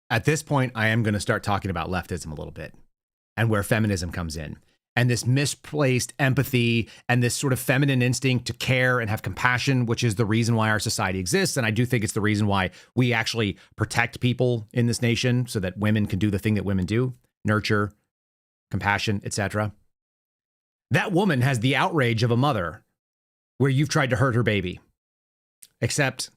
At this point, I am going to start talking about leftism a little bit and where feminism comes in. And this misplaced empathy and this sort of feminine instinct to care and have compassion, which is the reason why our society exists. And I do think it's the reason why we actually protect people in this nation so that women can do the thing that women do, nurture, compassion, etc. That woman has the outrage of a mother where you've tried to hurt her baby. Except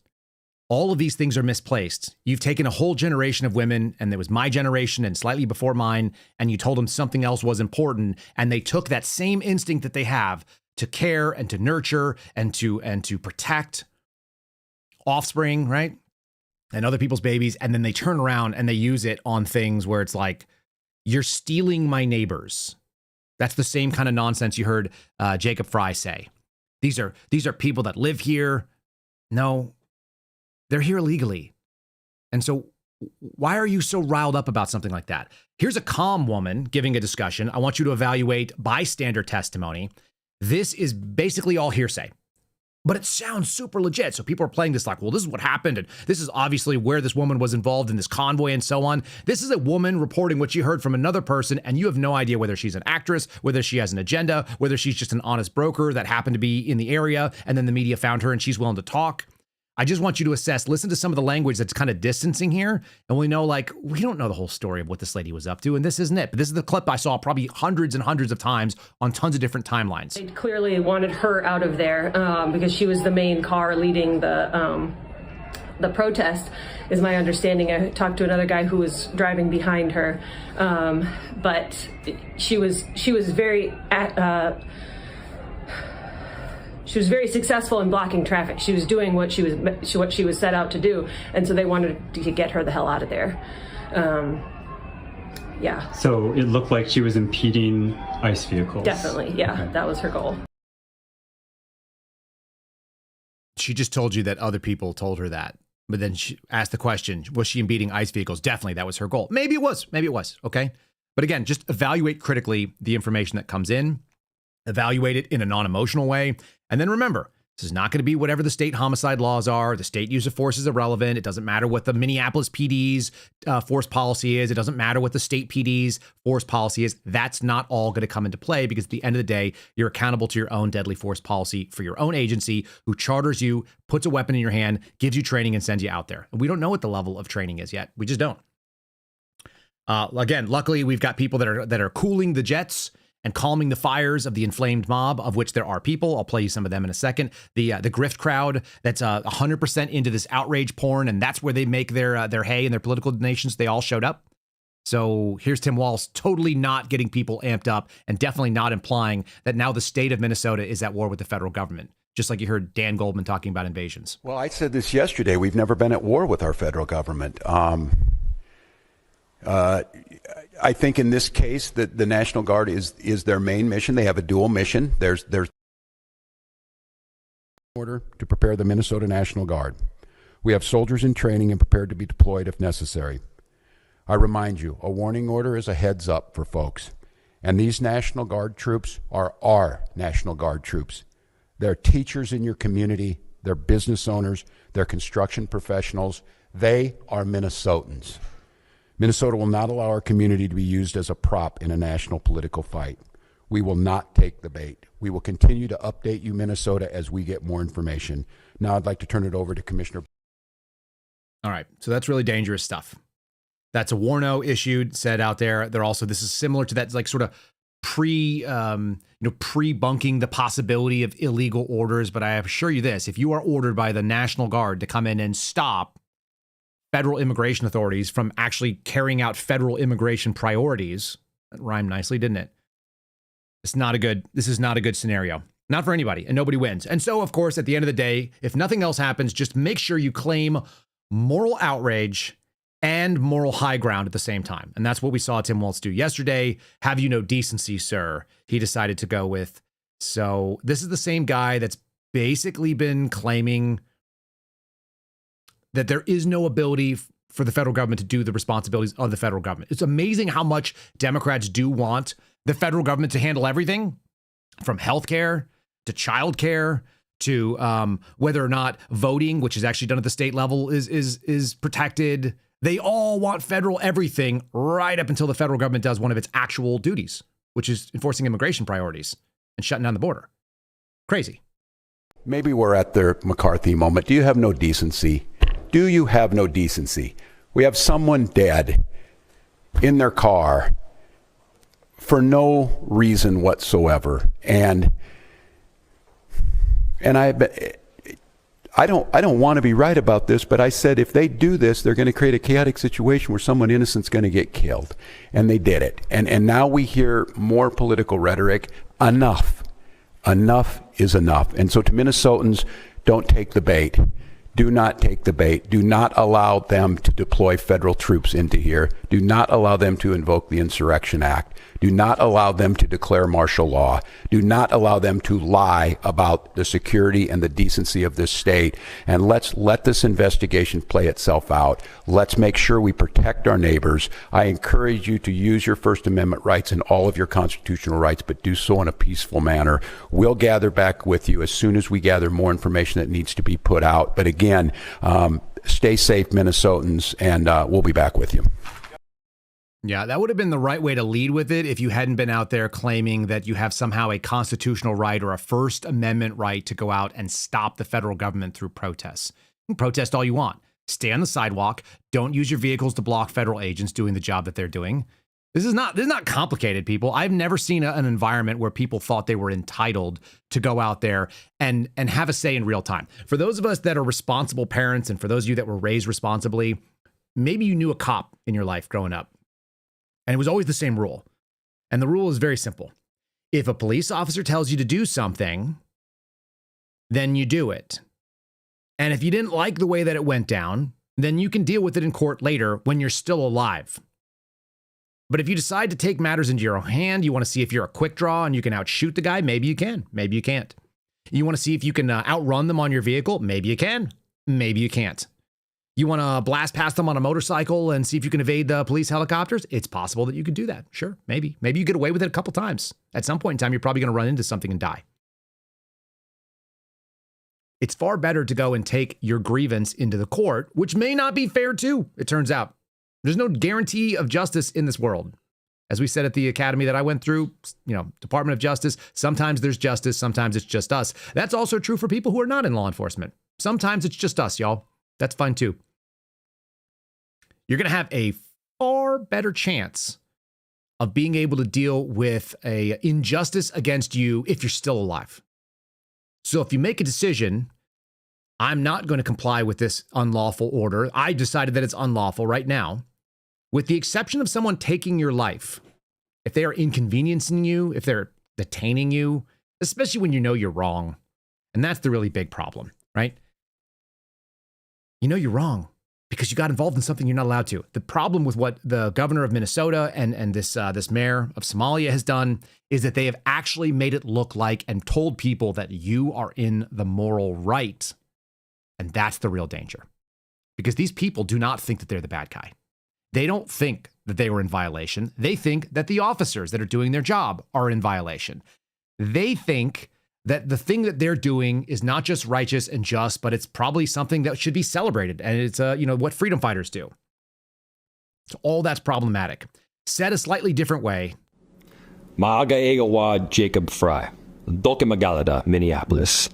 all of these things are misplaced. You've taken a whole generation of women, and there was my generation and slightly before mine, and you told them something else was important, and they took that same instinct that they have to care and to nurture and to protect offspring, right? And other people's babies, and then they turn around and they use it on things where it's like, you're stealing my neighbors. That's the same kind of nonsense you heard Jacob Fry say. These are people that live here. No, they're here illegally. And so Why are you so riled up about something like that? Here's a calm woman giving a discussion. I want you to evaluate bystander testimony. This is basically all hearsay, but it sounds super legit. So people are playing this like, well, this is what happened. And this is obviously where this woman was involved in this convoy and so on. This is a woman reporting what she heard from another person. And you have no idea whether she's an actress, whether she has an agenda, whether she's just an honest broker that happened to be in the area. And then the media found her and she's willing to talk. I just want you to assess, listen to some of the language that's kind of distancing here. And we know, like, we don't know the whole story of what this lady was up to. And this isn't it. But this is the clip I saw probably hundreds and hundreds of times on tons of different timelines. They clearly wanted her out of there because she was the main car leading the protest, is my understanding. I talked to another guy who was driving behind her. But she was very... She was very successful in blocking traffic. She was doing what she was set out to do, and so they wanted to get her the hell out of there. Yeah. So it looked like she was impeding ICE vehicles. Definitely, yeah. Okay. That was her goal. She just told you that other people told her that, but then she asked the question, was she impeding ICE vehicles? Definitely, that was her goal. Maybe it was, okay? But again, just evaluate critically the information that comes in, evaluate it in a non-emotional way. And then remember, this is not going to be whatever the state homicide laws are. The state use of force is irrelevant. It doesn't matter what the Minneapolis PD's force policy is. It doesn't matter what the state PD's force policy is. That's not all going to come into play because at the end of the day, you're accountable to your own deadly force policy for your own agency who charters you, puts a weapon in your hand, gives you training, and sends you out there. And we don't know what the level of training is yet. We just don't. Again, luckily, we've got people that are cooling the jets and calming the fires of the inflamed mob, of which there are people. I'll play you some of them in a second. The grift crowd that's 100% into this outrage porn, and that's where they make their hay and their political donations. They all showed up. So here's Tim Walz totally not getting people amped up and definitely not implying that now the state of Minnesota is at war with the federal government, just like you heard Dan Goldman talking about invasions. Well, I said this yesterday. We've never been at war with our federal government. I think in this case that the National Guard is their main mission. They have a dual mission. There's order to prepare the Minnesota National Guard. We have soldiers in training and prepared to be deployed if necessary. I remind you, a warning order is a heads up for folks. And these National Guard troops are our National Guard troops. They're teachers in your community. They're business owners. They're construction professionals. They are Minnesotans. Minnesota will not allow our community to be used as a prop in a national political fight. We will not take the bait. We will continue to update you, Minnesota, as we get more information. Now I'd like to turn it over to Commissioner. All right, so that's really dangerous stuff. That's a warno issued, said out there. They're also, this is similar to that, like sort of pre-bunking the possibility of illegal orders. But I assure you this, if you are ordered by the National Guard to come in and stop federal immigration authorities from actually carrying out federal immigration priorities. That rhymed nicely, didn't it? This is not a good scenario. Not for anybody, and nobody wins. And so, of course, at the end of the day, if nothing else happens, just make sure you claim moral outrage and moral high ground at the same time. And that's what we saw Tim Walz do yesterday. Have you no decency, sir? He decided to go with. So this is the same guy that's basically been claiming that there is no ability for the federal government to do the responsibilities of the federal government. It's amazing how much Democrats do want the federal government to handle everything from healthcare to childcare to whether or not voting, which is actually done at the state level, is protected. They all want federal everything right up until the federal government does one of its actual duties, which is enforcing immigration priorities and shutting down the border. Crazy. Maybe we're at their McCarthy moment. Do you have no decency? Do you have no decency? We have someone dead in their car for no reason whatsoever. And I don't want to be right about this, but I said if they do this, they're going to create a chaotic situation where someone innocent's going to get killed. And they did it. And now we hear more political rhetoric. Enough. Enough is enough. And so to Minnesotans, don't take the bait. Do not take the bait. Do not allow them to deploy federal troops into here. Do not allow them to invoke the Insurrection Act. Do not allow them to declare martial law. Do not allow them to lie about the security and the decency of this state. And let's let this investigation play itself out. Let's make sure we protect our neighbors. I encourage you to use your First Amendment rights and all of your constitutional rights, but do so in a peaceful manner. We'll gather back with you as soon as we gather more information that needs to be put out. But again, stay safe, Minnesotans, and we'll be back with you. Yeah, that would have been the right way to lead with it if you hadn't been out there claiming that you have somehow a constitutional right or a First Amendment right to go out and stop the federal government through protests. You can protest all you want. Stay on the sidewalk. Don't use your vehicles to block federal agents doing the job that they're doing. This is not complicated, people. I've never seen an environment where people thought they were entitled to go out there and have a say in real time. For those of us that are responsible parents, and for those of you that were raised responsibly, maybe you knew a cop in your life growing up. And it was always the same rule. And the rule is very simple. If a police officer tells you to do something, then you do it. And if you didn't like the way that it went down, then you can deal with it in court later when you're still alive. But if you decide to take matters into your own hand, you want to see if you're a quick draw and you can outshoot the guy, maybe you can, maybe you can't. You want to see if you can outrun them on your vehicle, maybe you can, maybe you can't. You want to blast past them on a motorcycle and see if you can evade the police helicopters? It's possible that you could do that. Sure, maybe. Maybe you get away with it a couple times. At some point in time, you're probably going to run into something and die. It's far better to go and take your grievance into the court, which may not be fair too, it turns out. There's no guarantee of justice in this world. As we said at the academy that I went through, Department of Justice, sometimes there's justice, sometimes it's just us. That's also true for people who are not in law enforcement. Sometimes it's just us, y'all. That's fine too. You're going to have a far better chance of being able to deal with a injustice against you if you're still alive. So if you make a decision, I'm not going to comply with this unlawful order. I decided that it's unlawful right now, with the exception of someone taking your life. If they are inconveniencing you, if they're detaining you, especially when you know you're wrong. And that's the really big problem, right? You know you're wrong because you got involved in something you're not allowed to. The problem with what the governor of Minnesota and this mayor of Somalia has done is that they have actually made it look like and told people that you are in the moral right. And that's the real danger. Because these people do not think that they're the bad guy. They don't think that they were in violation. They think that the officers that are doing their job are in violation. They think that the thing that they're doing is not just righteous and just, but it's probably something that should be celebrated. And it's, what freedom fighters do. So all that's problematic. Said a slightly different way. Maaga Egawa Jacob Fry, Doke Magalada, Minneapolis.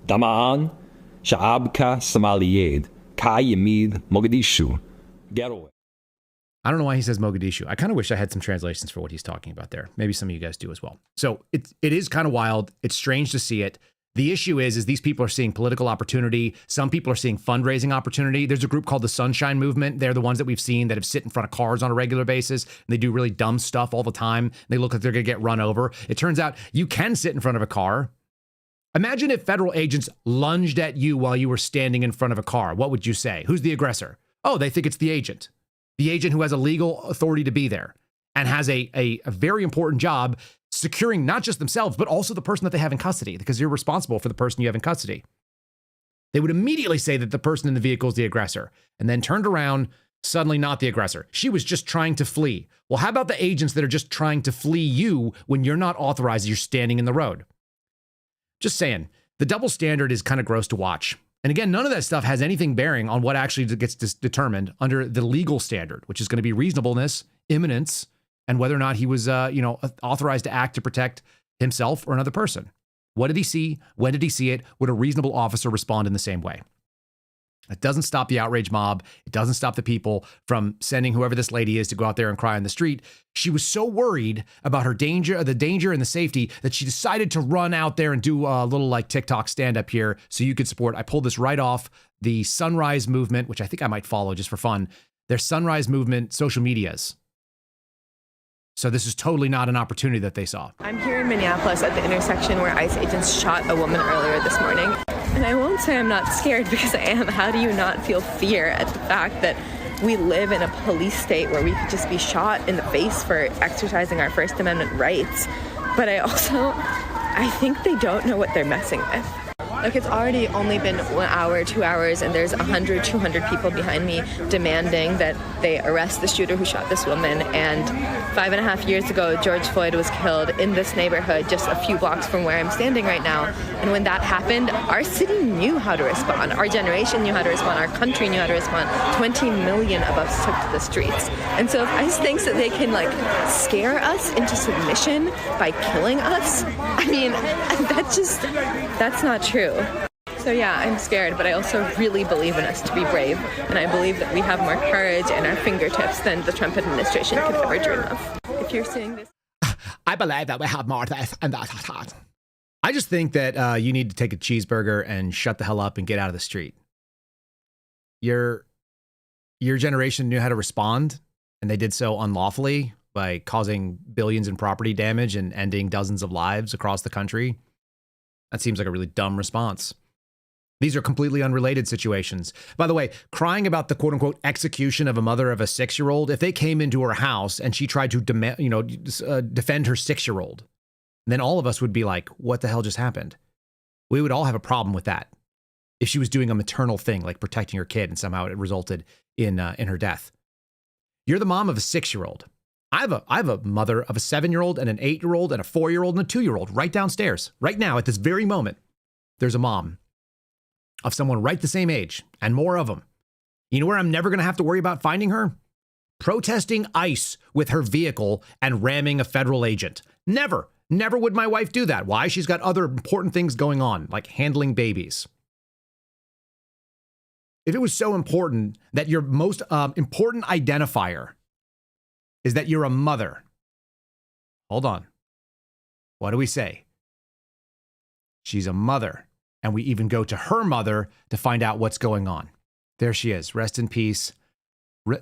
Damaan, Sha'abka Somaliyed, Kai Yamid, Mogadishu, Getaway. I don't know why he says Mogadishu. I kind of wish I had some translations for what he's talking about there. Maybe some of you guys do as well. So it is kind of wild. It's strange to see it. The issue is these people are seeing political opportunity. Some people are seeing fundraising opportunity. There's a group called the Sunshine Movement. They're the ones that we've seen that have sit in front of cars on a regular basis. And they do really dumb stuff all the time. They look like they're going to get run over. It turns out you can sit in front of a car. Imagine if federal agents lunged at you while you were standing in front of a car. What would you say? Who's the aggressor? Oh, they think it's the agent. The agent who has a legal authority to be there and has a very important job securing not just themselves, but also the person that they have in custody, because you're responsible for the person you have in custody. They would immediately say that the person in the vehicle is the aggressor, and then turned around, suddenly not the aggressor. She was just trying to flee. Well, how about the agents that are just trying to flee you when you're not authorized, you're standing in the road? Just saying, the double standard is kind of gross to watch. And again, none of that stuff has anything bearing on what actually gets determined under the legal standard, which is going to be reasonableness, imminence, and whether or not he was, authorized to act to protect himself or another person. What did he see? When did he see it? Would a reasonable officer respond in the same way? It doesn't stop the outrage mob. It doesn't stop the people from sending whoever this lady is to go out there and cry on the street. She was so worried about the danger and the safety that she decided to run out there and do a little TikTok stand up here so you could support. I pulled this right off the Sunrise Movement, which I think I might follow just for fun. Their Sunrise Movement social medias. So this is totally not an opportunity that they saw. I'm here in Minneapolis at the intersection where ICE agents shot a woman earlier this morning. And I won't say I'm not scared, because I am. How do you not feel fear at the fact that we live in a police state where we could just be shot in the face for exercising our First Amendment rights? But I think they don't know what they're messing with. Like, it's already only been 1 hour, 2 hours, and there's 100, 200 people behind me demanding that they arrest the shooter who shot this woman. And 5.5 years ago, George Floyd was killed in this neighborhood just a few blocks from where I'm standing right now. And when that happened, our city knew how to respond. Our generation knew how to respond. Our country knew how to respond. 20 million of us took to the streets. And so if ICE thinks that they can, like, scare us into submission by killing us, I mean, that's not true. So yeah, I'm scared, but I also really believe in us to be brave, and I believe that we have more courage in our fingertips than the Trump administration could ever dream of. If you're seeing this, I believe that we have more of this and that. I just think that you need to take a cheeseburger and shut the hell up and get out of the street. Your generation knew how to respond, and they did so unlawfully by causing billions in property damage and ending dozens of lives across the country. That seems like a really dumb response. These are completely unrelated situations. By the way, crying about the quote-unquote execution of a mother of a 6-year-old, if they came into her house and she tried to defend her 6-year-old, then all of us would be like, what the hell just happened? We would all have a problem with that. If she was doing a maternal thing, like protecting her kid, and somehow it resulted in her death. You're the mom of a 6-year-old. I have a mother of a 7-year-old and an 8-year-old and a 4-year-old and a 2-year-old right downstairs. Right now, at this very moment, there's a mom of someone right the same age, and more of them. You know where I'm never going to have to worry about finding her? Protesting ICE with her vehicle and ramming a federal agent. Never would my wife do that. Why? She's got other important things going on, like handling babies. If it was so important that your most important identifier is that you're a mother. Hold on. What do we say? She's a mother. And we even go to her mother to find out what's going on. There she is. Rest in peace.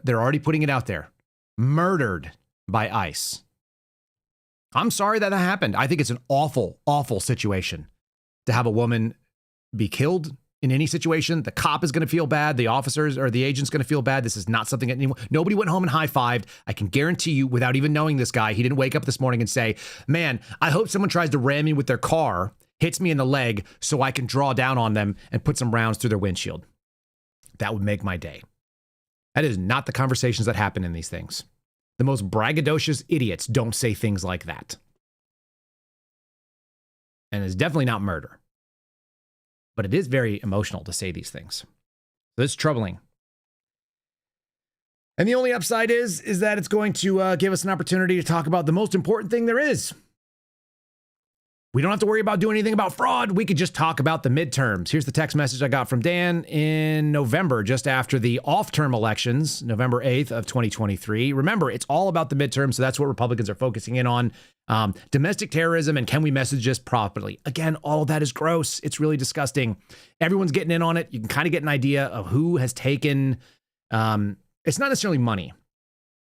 They're already putting it out there. Murdered by ICE. I'm sorry that happened. I think it's an awful, awful situation to have a woman be killed in any situation. The cop is going to feel bad. The officers or the agent's going to feel bad. This is not something that anyone, nobody went home and high-fived. I can guarantee you, without even knowing this guy, he didn't wake up this morning and say, man, I hope someone tries to ram me with their car, hits me in the leg so I can draw down on them and put some rounds through their windshield. That would make my day. That is not the conversations that happen in these things. The most braggadocious idiots don't say things like that. And it's definitely not murder. But it is very emotional to say these things. So it's troubling. And the only upside is that it's going to give us an opportunity to talk about the most important thing there is. We don't have to worry about doing anything about fraud. We could just talk about the midterms. Here's the text message I got from Dan in November, just after the off-term elections, November 8th of 2023. Remember, it's all about the midterms, so that's what Republicans are focusing in on. Domestic terrorism and can we message this properly? Again, all of that is gross. It's really disgusting. Everyone's getting in on it. You can kind of get an idea of who has taken, it's not necessarily money,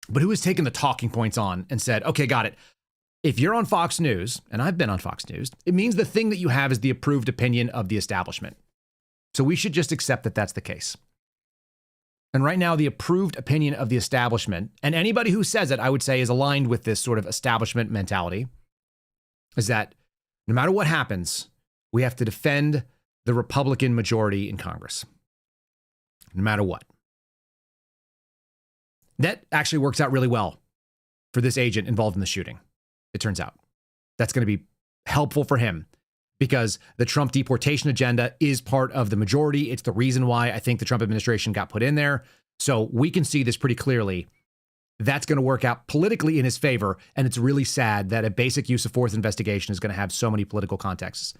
but who has taken the talking points on and said, okay, got it. If you're on Fox News, and I've been on Fox News, it means the thing that you have is the approved opinion of the establishment. So we should just accept that that's the case. And right now, the approved opinion of the establishment, and anybody who says it, I would say, is aligned with this sort of establishment mentality, is that no matter what happens, we have to defend the Republican majority in Congress. No matter what. That actually works out really well for this agent involved in the shooting. It turns out that's going to be helpful for him because the Trump deportation agenda is part of the majority. It's the reason why I think the Trump administration got put in there. So we can see this pretty clearly. That's going to work out politically in his favor. And it's really sad that a basic use of force investigation is going to have so many political contexts.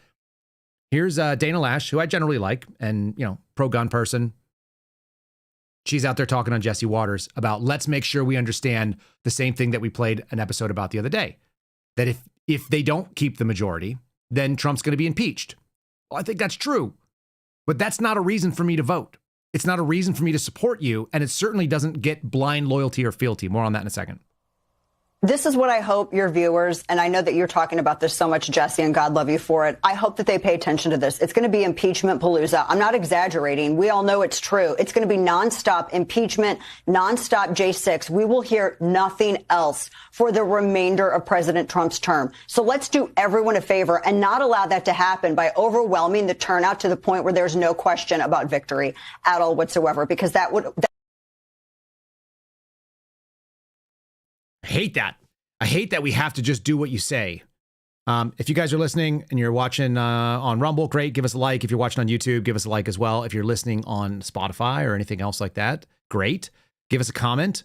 Here's Dana Lash, who I generally like and, pro-gun person. She's out there talking on Jesse Waters about let's make sure we understand the same thing that we played an episode about the other day. That if they don't keep the majority, then Trump's going to be impeached. Well, I think that's true. But that's not a reason for me to vote. It's not a reason for me to support you. And it certainly doesn't get blind loyalty or fealty. More on that in a second. This is what I hope your viewers, and I know that you're talking about this so much, Jesse, and God love you for it. I hope that they pay attention to this. It's going to be impeachment palooza. I'm not exaggerating. We all know it's true. It's going to be nonstop impeachment, nonstop J6. We will hear nothing else for the remainder of President Trump's term. So let's do everyone a favor and not allow that to happen by overwhelming the turnout to the point where there's no question about victory at all whatsoever, because that would... I hate that we have to just do what you say. If you guys are listening and you're watching on Rumble, great. Give us a like. If you're watching on YouTube, give us a like as well. If you're listening on Spotify or anything else like that, great. Give us a comment.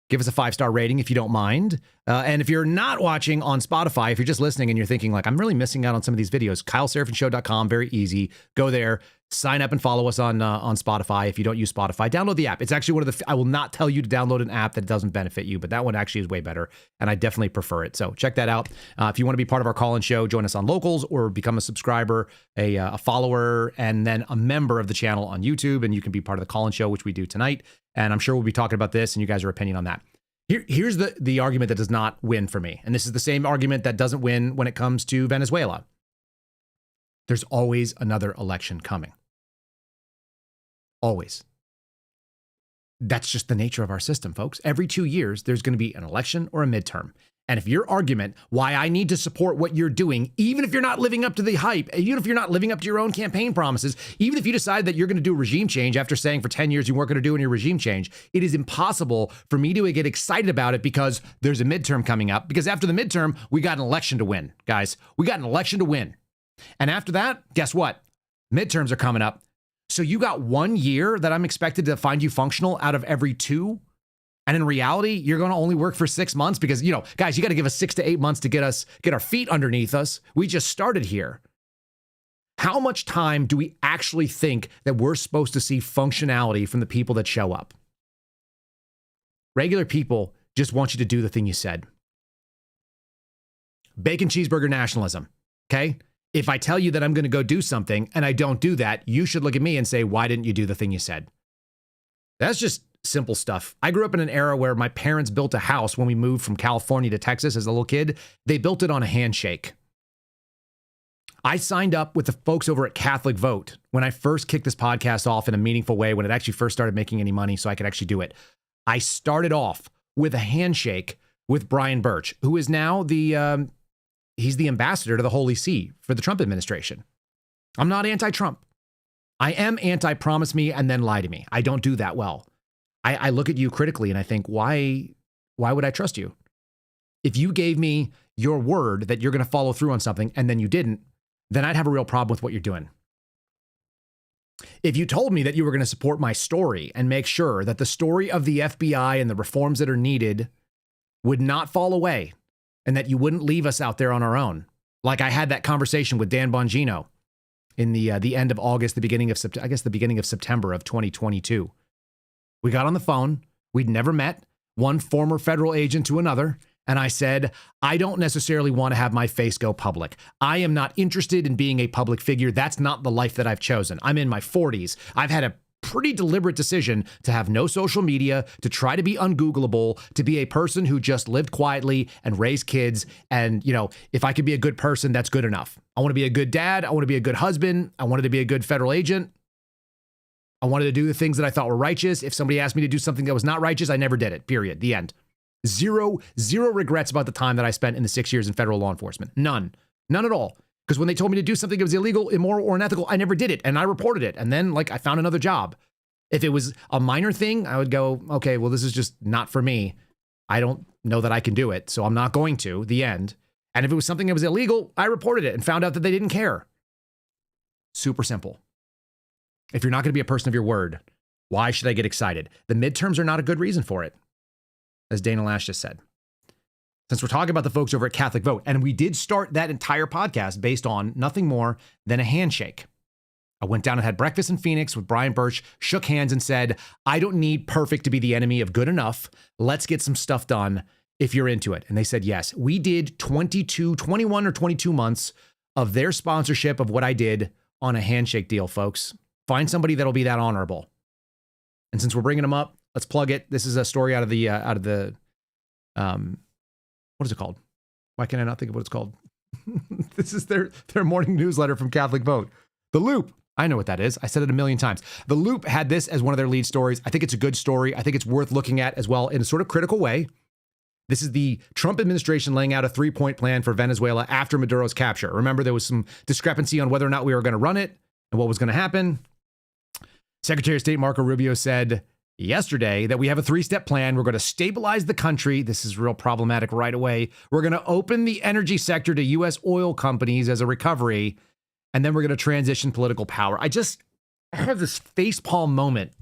Give us a 5-star rating if you don't mind. And if you're not watching on Spotify, if you're just listening and you're thinking like, I'm really missing out on some of these videos, KyleSeraphinshow.com, very easy. Go there, sign up and follow us on Spotify. If you don't use Spotify, download the app. It's actually one of the, I will not tell you to download an app that doesn't benefit you, but that one actually is way better. And I definitely prefer it. So check that out. If you want to be part of our call-in show, join us on Locals or become a subscriber, a follower, and then a member of the channel on YouTube. And you can be part of the call-in show, which we do tonight. And I'm sure we'll be talking about this and you guys are opinion on that. Here's the argument that does not win for me. And this is the same argument that doesn't win when it comes to Venezuela. There's always another election coming. Always. That's just the nature of our system, folks. Every 2 years, there's going to be an election or a midterm. And if your argument, why I need to support what you're doing, even if you're not living up to the hype, even if you're not living up to your own campaign promises, even if you decide that you're going to do regime change after saying for 10 years you weren't going to do any regime change, it is impossible for me to get excited about it because there's a midterm coming up. Because after the midterm, we got an election to win, guys. We got an election to win. And after that, guess what? Midterms are coming up. So you got 1 year that I'm expected to find you functional out of every 2. And in reality, you're going to only work for 6 months because, you know, guys, you got to give us 6 to 8 months to get our feet underneath us. We just started here. How much time do we actually think that we're supposed to see functionality from the people that show up? Regular people just want you to do the thing you said. Bacon cheeseburger nationalism. Okay. If I tell you that I'm going to go do something and I don't do that, you should look at me and say, why didn't you do the thing you said? That's just simple stuff. I grew up in an era where my parents built a house when we moved from California to Texas as a little kid. They built it on a handshake. I signed up with the folks over at Catholic Vote when I first kicked this podcast off in a meaningful way, when it actually first started making any money so I could actually do it. I started off with a handshake with Brian Birch, who is now he's the ambassador to the Holy See for the Trump administration. I'm not anti-Trump. I am anti-promise me and then lie to me. I don't do that well. I look at you critically and I think, why would I trust you? If you gave me your word that you're going to follow through on something and then you didn't, then I'd have a real problem with what you're doing. If you told me that you were going to support my story and make sure that the story of the FBI and the reforms that are needed would not fall away and that you wouldn't leave us out there on our own, like I had that conversation with Dan Bongino in the end of August, the beginning of September of 2022. We got on the phone. We'd never met, one former federal agent to another. And I said, I don't necessarily want to have my face go public. I am not interested in being a public figure. That's not the life that I've chosen. I'm in my 40s. I've had a pretty deliberate decision to have no social media, to try to be ungoogleable, to be a person who just lived quietly and raised kids. And, you know, if I could be a good person, that's good enough. I want to be a good dad. I want to be a good husband. I wanted to be a good federal agent. I wanted to do the things that I thought were righteous. If somebody asked me to do something that was not righteous, I never did it, period. The end. Zero regrets about the time that I spent in the 6 years in federal law enforcement. None at all. Because when they told me to do something that was illegal, immoral, or unethical, I never did it. And I reported it. And then I found another job. If it was a minor thing, I would go, okay, well, this is just not for me. I don't know that I can do it. So I'm not going to, the end. And if it was something that was illegal, I reported it and found out that they didn't care. Super simple. If you're not going to be a person of your word, why should I get excited? The midterms are not a good reason for it, as Dana Lash just said. Since we're talking about the folks over at Catholic Vote, and we did start that entire podcast based on nothing more than a handshake. I went down and had breakfast in Phoenix with Brian Birch, shook hands and said, I don't need perfect to be the enemy of good enough. Let's get some stuff done if you're into it. And they said, yes. We did 21 or 22 months of their sponsorship of what I did on a handshake deal, folks. Find somebody that'll be that honorable. And since we're bringing them up, let's plug it. This is a story out of the what is it called? Why can I not think of what it's called? This is their morning newsletter from Catholic Vote. The Loop. I know what that is. I said it a million times. The Loop had this as one of their lead stories. I think it's a good story. I think it's worth looking at as well in a sort of critical way. This is the Trump administration laying out a 3-point plan for Venezuela after Maduro's capture. Remember, there was some discrepancy on whether or not we were going to run it and what was going to happen. Secretary of State Marco Rubio said yesterday that we have a 3-step plan. We're going to stabilize the country. This is real problematic right away. We're going to open the energy sector to U.S. oil companies as a recovery, and then we're going to transition political power. I have this facepalm moment.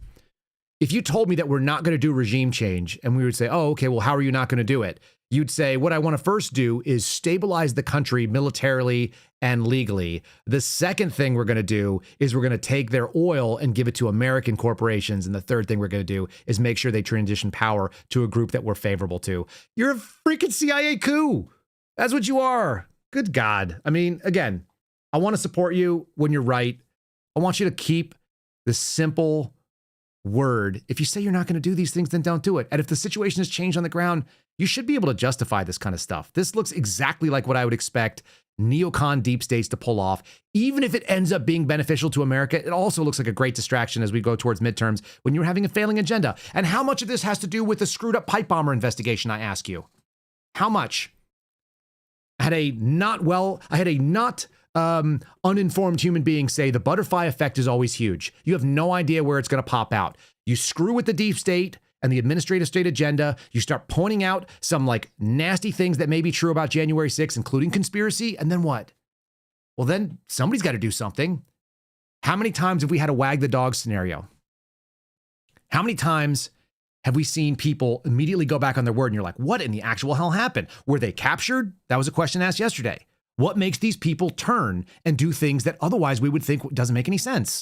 If you told me that we're not going to do regime change and we would say, oh, okay, well, how are you not going to do it? You'd say, what I want to first do is stabilize the country militarily and legally. The second thing we're going to do is we're going to take their oil and give it to American corporations. And the third thing we're going to do is make sure they transition power to a group that we're favorable to. You're a freaking CIA coup. That's what you are. Good God. I mean, again, I want to support you when you're right. I want you to keep the simple word. If you say you're not going to do these things, then don't do it. And if the situation has changed on the ground, you should be able to justify this kind of stuff. This looks exactly like what I would expect neocon deep states to pull off. Even if it ends up being beneficial to America, it also looks like a great distraction as we go towards midterms when you're having a failing agenda. And how much of this has to do with the screwed up pipe bomber investigation, I ask you? How much? I had a not uninformed human being say the butterfly effect is always huge. You have no idea where it's going to pop out. You screw with the deep state and the administrative state agenda. You start pointing out some like nasty things that may be true about January 6th, including conspiracy. And then what? Well, then somebody's got to do something. How many times have we had a wag the dog scenario? How many times have we seen people immediately go back on their word and you're like, what in the actual hell happened? Were they captured? That was a question asked yesterday. What makes these people turn and do things that otherwise we would think doesn't make any sense?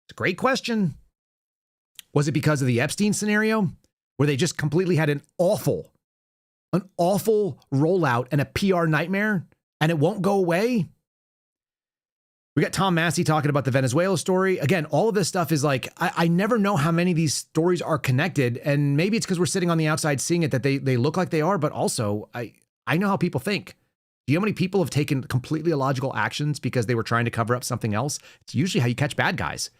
It's a great question. Was it because of the Epstein scenario where they just completely had an awful rollout and a PR nightmare and it won't go away? We got Tom Massey talking about the Venezuela story. Again, all of this stuff is like, I never know how many of these stories are connected. And maybe it's because we're sitting on the outside seeing it that they look like they are, but also I know how people think. Do you know how many people have taken completely illogical actions because they were trying to cover up something else? It's usually how you catch bad guys.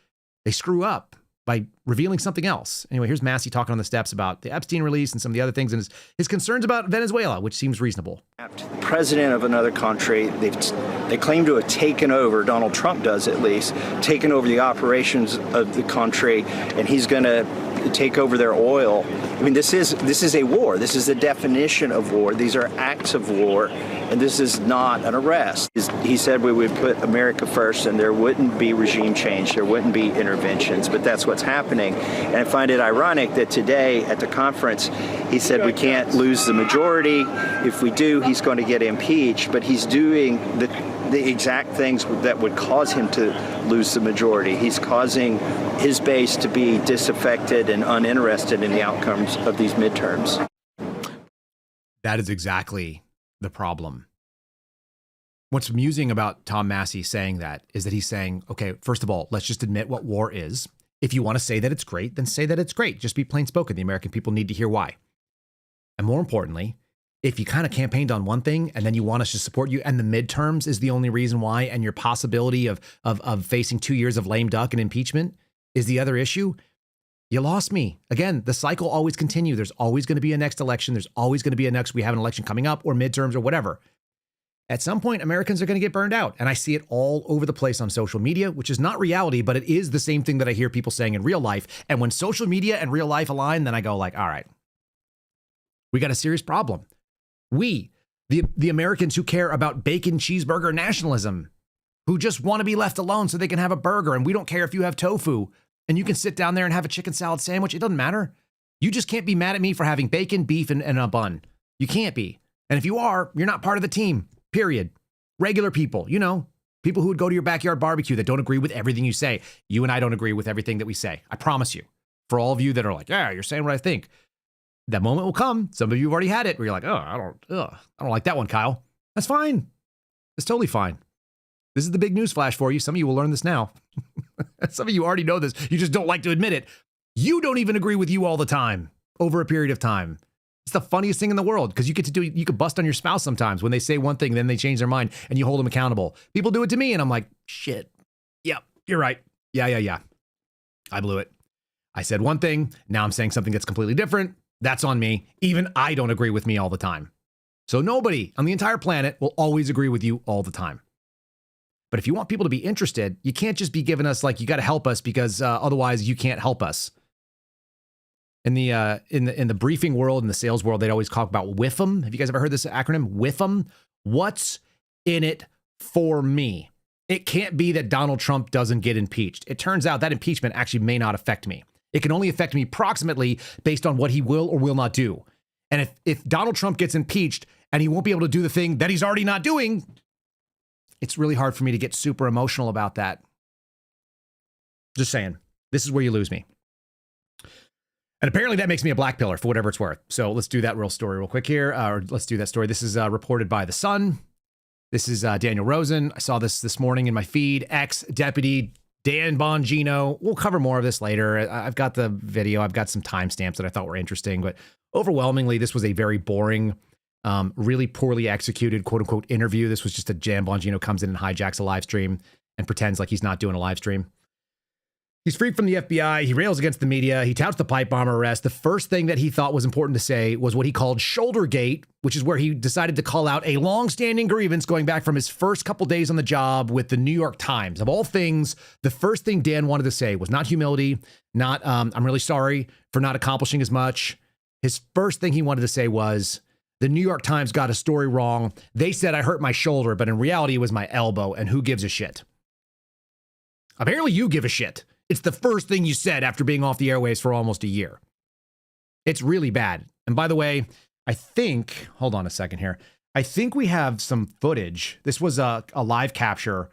They screw up by revealing something else. Anyway, here's Massey talking on the steps about the Epstein release and some of the other things and his concerns about Venezuela, which seems reasonable. President of another country, they claim to have taken over, Donald Trump does at least, taken over the operations of the country, and he's going to take over their oil. I mean, this is a war. This is the definition of war. These are acts of war, and this is not an arrest. He said we would put America first and there wouldn't be regime change, there wouldn't be interventions, but that's what's happening. And I find it ironic that today at the conference, he said we can't lose the majority. If we do, he's going to get impeached, but he's doing the exact things that would cause him to lose the majority. He's causing his base to be disaffected and uninterested in the outcomes of these midterms. That is exactly the problem. What's amusing about Tom Massey saying that is that he's saying, okay, first of all, let's just admit what war is. If you want to say that it's great, then say that it's great. Just be plain spoken. The American people need to hear why. And more importantly, if you kind of campaigned on one thing and then you want us to support you and the midterms is the only reason why, and your possibility of facing 2 years of lame duck and impeachment is the other issue, you lost me. Again, the cycle always continues. There's always going to be a next election. There's always going to be we have an election coming up or midterms or whatever. At some point, Americans are going to get burned out. And I see it all over the place on social media, which is not reality, but it is the same thing that I hear people saying in real life. And when social media and real life align, then I go like, all right, we got a serious problem. We, the Americans who care about bacon cheeseburger nationalism, who just want to be left alone so they can have a burger. And we don't care if you have tofu and you can sit down there and have a chicken salad sandwich. It doesn't matter. You just can't be mad at me for having bacon, beef, and a bun. You can't be. And if you are, you're not part of the team, period. Regular people, people who would go to your backyard barbecue that don't agree with everything you say. You and I don't agree with everything that we say. I promise you. For all of you that are like, yeah, you're saying what I think. That moment will come. Some of you have already had it where you're like, I don't like that one, Kyle. That's fine. It's totally fine. This is the big news flash for you. Some of you will learn this now. Some of you already know this. You just don't like to admit it. You don't even agree with you all the time over a period of time. It's the funniest thing in the world because you could bust on your spouse sometimes when they say one thing, then they change their mind and you hold them accountable. People do it to me and I'm like, shit. Yep, you're right. Yeah. I blew it. I said one thing. Now I'm saying something that's completely different. That's on me. Even I don't agree with me all the time. So nobody on the entire planet will always agree with you all the time. But if you want people to be interested, you can't just be giving us like, you got to help us because otherwise you can't help us. In the briefing world, in the sales world, they'd always talk about WIFM. Have you guys ever heard this acronym? WIFM? What's in it for me? It can't be that Donald Trump doesn't get impeached. It turns out that impeachment actually may not affect me. It can only affect me approximately based on what he will or will not do. And if Donald Trump gets impeached and he won't be able to do the thing that he's already not doing, it's really hard for me to get super emotional about that. Just saying, this is where you lose me. And apparently that makes me a black pillar for whatever it's worth. So let's do that real story real quick here. Or let's do that story. This is reported by The Sun. This is Daniel Rosen. I saw this morning in my feed. Ex-Deputy Dan Bongino. We'll cover more of this later. I've got the video. I've got some timestamps that I thought were interesting. But overwhelmingly, this was a very boring, really poorly executed, quote unquote, interview. This was just a Dan Bongino comes in and hijacks a live stream and pretends like he's not doing a live stream. He's freed from the FBI. He rails against the media. He touts the pipe bomber arrest. The first thing that he thought was important to say was what he called Shouldergate, which is where he decided to call out a long-standing grievance going back from his first couple days on the job with the New York Times. Of all things, the first thing Dan wanted to say was not humility, not I'm really sorry for not accomplishing as much. His first thing he wanted to say was, the New York Times got a story wrong. They said I hurt my shoulder, but in reality, it was my elbow, and who gives a shit? Apparently you give a shit. It's the first thing you said after being off the airwaves for almost a year. It's really bad. And by the way, I think, hold on a second here. I think we have some footage. This was a live capture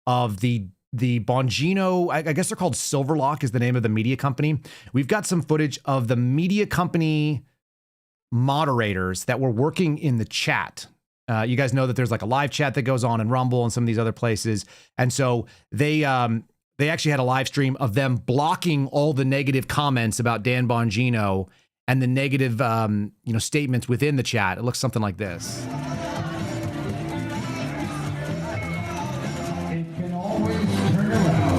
of the Bongino, I guess they're called Silverlock is the name of the media company. We've got some footage of the media company moderators that were working in the chat. You guys know that there's like a live chat that goes on in Rumble and some of these other places. And so they actually had a live stream of them blocking all the negative comments about Dan Bongino and the negative, statements within the chat. It looks something like this. It can always turn around.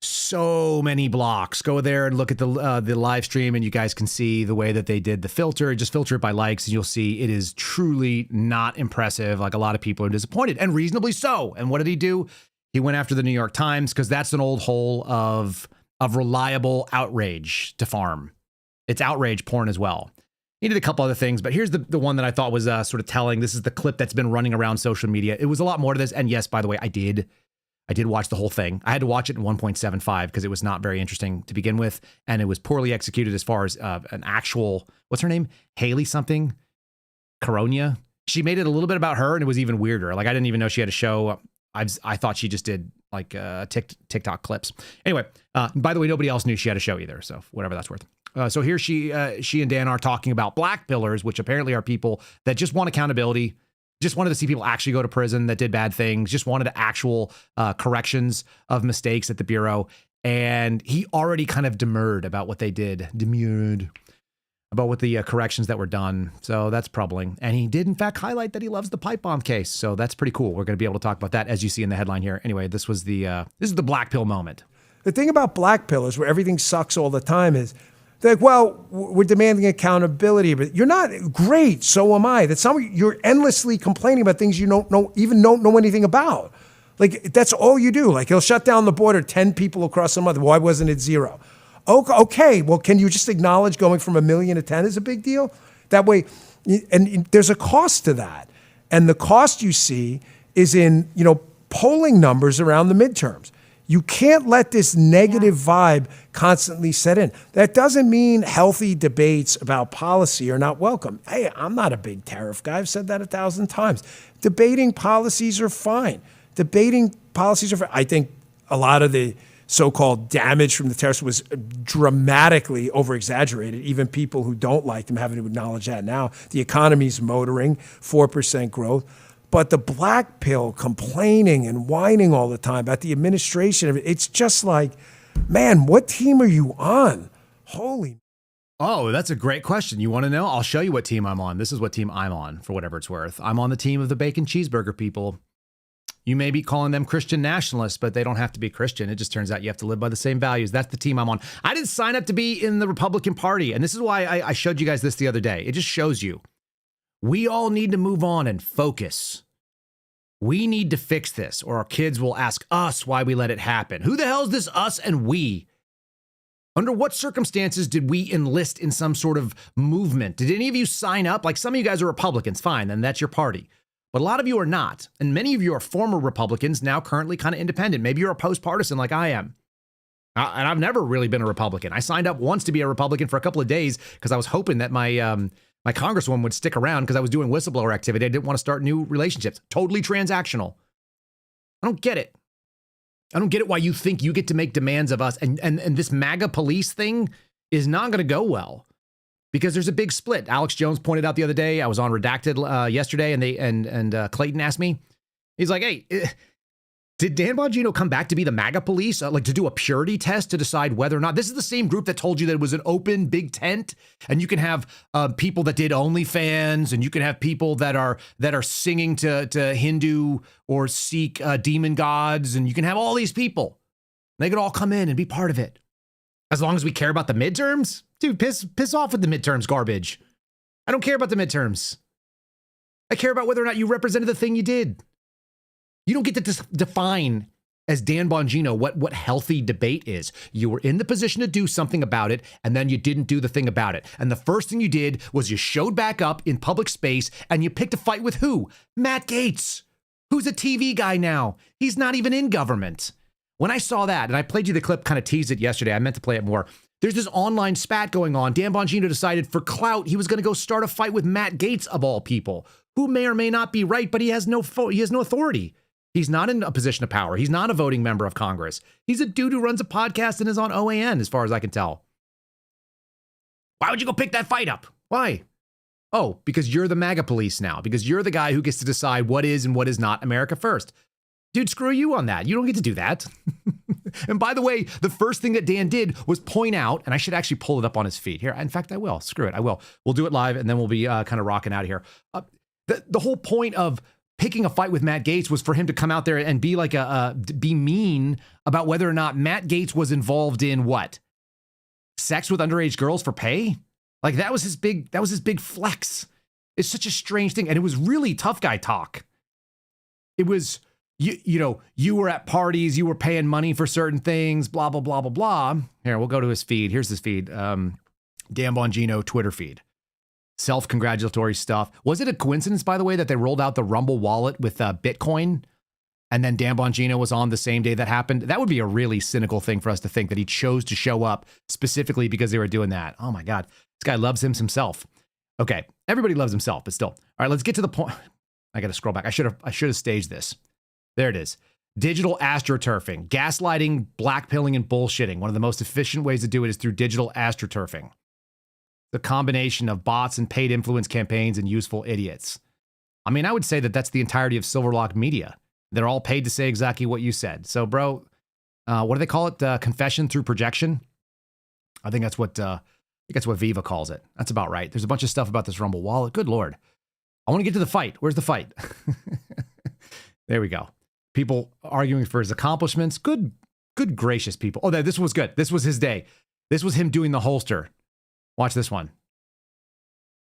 So many blocks. Go there and look at the live stream and you guys can see the way that they did the filter. Just filter it by likes and you'll see it is truly not impressive. Like a lot of people are disappointed and reasonably so. And what did he do? He went after the New York Times because that's an old hole of reliable outrage to farm. It's outrage porn as well. He did a couple other things, but here's the one that I thought was sort of telling. This is the clip that's been running around social media. It was a lot more to this. And yes, by the way, I did watch the whole thing. I had to watch it in 1.75 because it was not very interesting to begin with. And it was poorly executed as far as an actual, what's her name? Haley something? Caronia. She made it a little bit about her and it was even weirder. Like I didn't even know she had a show. I thought she just did like TikTok clips. Anyway, by the way, nobody else knew she had a show either. So whatever that's worth. So here she and Dan are talking about black pillars, which apparently are people that just want accountability. Just wanted to see people actually go to prison that did bad things. Just wanted actual corrections of mistakes at the Bureau. And he already kind of demurred about what they did. Demurred about what the corrections that were done. So that's troubling. And he did, in fact, highlight that he loves the pipe bomb case. So that's pretty cool. We're going to be able to talk about that, as you see in the headline here. Anyway, this is the black pill moment. The thing about black pillars, where everything sucks all the time, is they're like, well, we're demanding accountability, but you're not great. So am I. That you're endlessly complaining about things you don't know anything about. Like that's all you do. Like he'll shut down the border, 10 people across the month. Why wasn't it 0? Okay. Well, can you just acknowledge going from 1 million to 10 is a big deal? That way, and there's a cost to that, and the cost you see is in polling numbers around the midterms. You can't let this negative vibe constantly set in. That doesn't mean healthy debates about policy are not welcome. Hey, I'm not a big tariff guy. I've said that 1,000 times. Debating policies are fine. I think a lot of the so-called damage from the tariffs was dramatically over-exaggerated. Even people who don't like them having to acknowledge that now. The economy's motoring, 4% growth. But the black pill complaining and whining all the time about the administration, it's just like, Man, what team are you on? Holy. Oh, that's a great question. You want to know? I'll show you what team I'm on. This is what team I'm on, for whatever it's worth. I'm on the team of the bacon cheeseburger people. You may be calling them Christian nationalists, but they don't have to be Christian. It just turns out you have to live by the same values. That's the team I'm on. I didn't sign up to be in the Republican Party. And this is why I showed you guys this the other day. It just shows you. We all need to move on and focus. We need to fix this, or our kids will ask us why we let it happen. Who the hell is this us and we? Under what circumstances did we enlist in some sort of movement? Did any of you sign up? Like, some of you guys are Republicans, fine, then that's your party. But a lot of you are not. And many of you are former Republicans, now currently kind of independent. Maybe you're a post-partisan like I am. And I've never really been a Republican. I signed up once to be a Republican for a couple of days because I was hoping that my congresswoman would stick around because I was doing whistleblower activity. I didn't want to start new relationships. Totally transactional. I don't get it. I don't get it why you think you get to make demands of us. And this MAGA police thing is not going to go well because there's a big split. Alex Jones pointed out the other day, I was on Redacted yesterday, and Clayton asked me, he's like, hey, did Dan Bongino come back to be the MAGA police, like to do a purity test to decide whether or not this is the same group that told you that it was an open big tent, and you can have people that did OnlyFans, and you can have people that are singing to Hindu or Sikh demon gods, and you can have all these people. They could all come in and be part of it, as long as we care about the midterms. Dude, piss off with the midterms garbage. I don't care about the midterms. I care about whether or not you represented the thing you did. You don't get to define as Dan Bongino what healthy debate is. You were in the position to do something about it, and then you didn't do the thing about it. And the first thing you did was you showed back up in public space, and you picked a fight with who? Matt Gaetz, who's a TV guy now. He's not even in government. When I saw that, and I played you the clip, kind of teased it yesterday. I meant to play it more. There's this online spat going on. Dan Bongino decided for clout, he was going to go start a fight with Matt Gaetz, of all people, who may or may not be right, but he has no authority. He's not in a position of power. He's not a voting member of Congress. He's a dude who runs a podcast and is on OAN, as far as I can tell. Why would you go pick that fight up? Why? Oh, because you're the MAGA police now, because you're the guy who gets to decide what is and what is not America first. Dude, screw you on that. You don't get to do that. And by the way, the first thing that Dan did was point out, and I should actually pull it up on his feed here. In fact, I will. Screw it. I will. We'll do it live, and then we'll be kind of rocking out of here. The whole point of picking a fight with Matt Gaetz was for him to come out there and be like be mean about whether or not Matt Gaetz was involved in what? Sex with underage girls for pay? Like that was his big flex. It's such a strange thing. And it was really tough guy talk. It was, you were at parties, you were paying money for certain things, blah, blah, blah, blah, blah. Here, we'll go to his feed. Here's his feed. Dan Bongino Twitter feed. Self-congratulatory stuff. Was it a coincidence, by the way, that they rolled out the Rumble wallet with Bitcoin and then Dan Bongino was on the same day that happened? That would be a really cynical thing for us to think, that he chose to show up specifically because they were doing that. Oh my God. This guy loves himself. Okay. Everybody loves himself, but still. All right, let's get to the point. I got to scroll back. I should have staged this. There it is. Digital astroturfing, gaslighting, blackpilling, and bullshitting. One of the most efficient ways to do it is through digital astroturfing. The combination of bots and paid influence campaigns and useful idiots. I mean, I would say that that's the entirety of Silverlock Media. They're all paid to say exactly what you said. So, bro, what do they call it? Confession through projection? I think that's what Viva calls it. That's about right. There's a bunch of stuff about this Rumble wallet. Good Lord. I want to get to the fight. Where's the fight? There we go. People arguing for his accomplishments. Good gracious, people. Oh, this was good. This was his day. This was him doing the holster. Watch this one.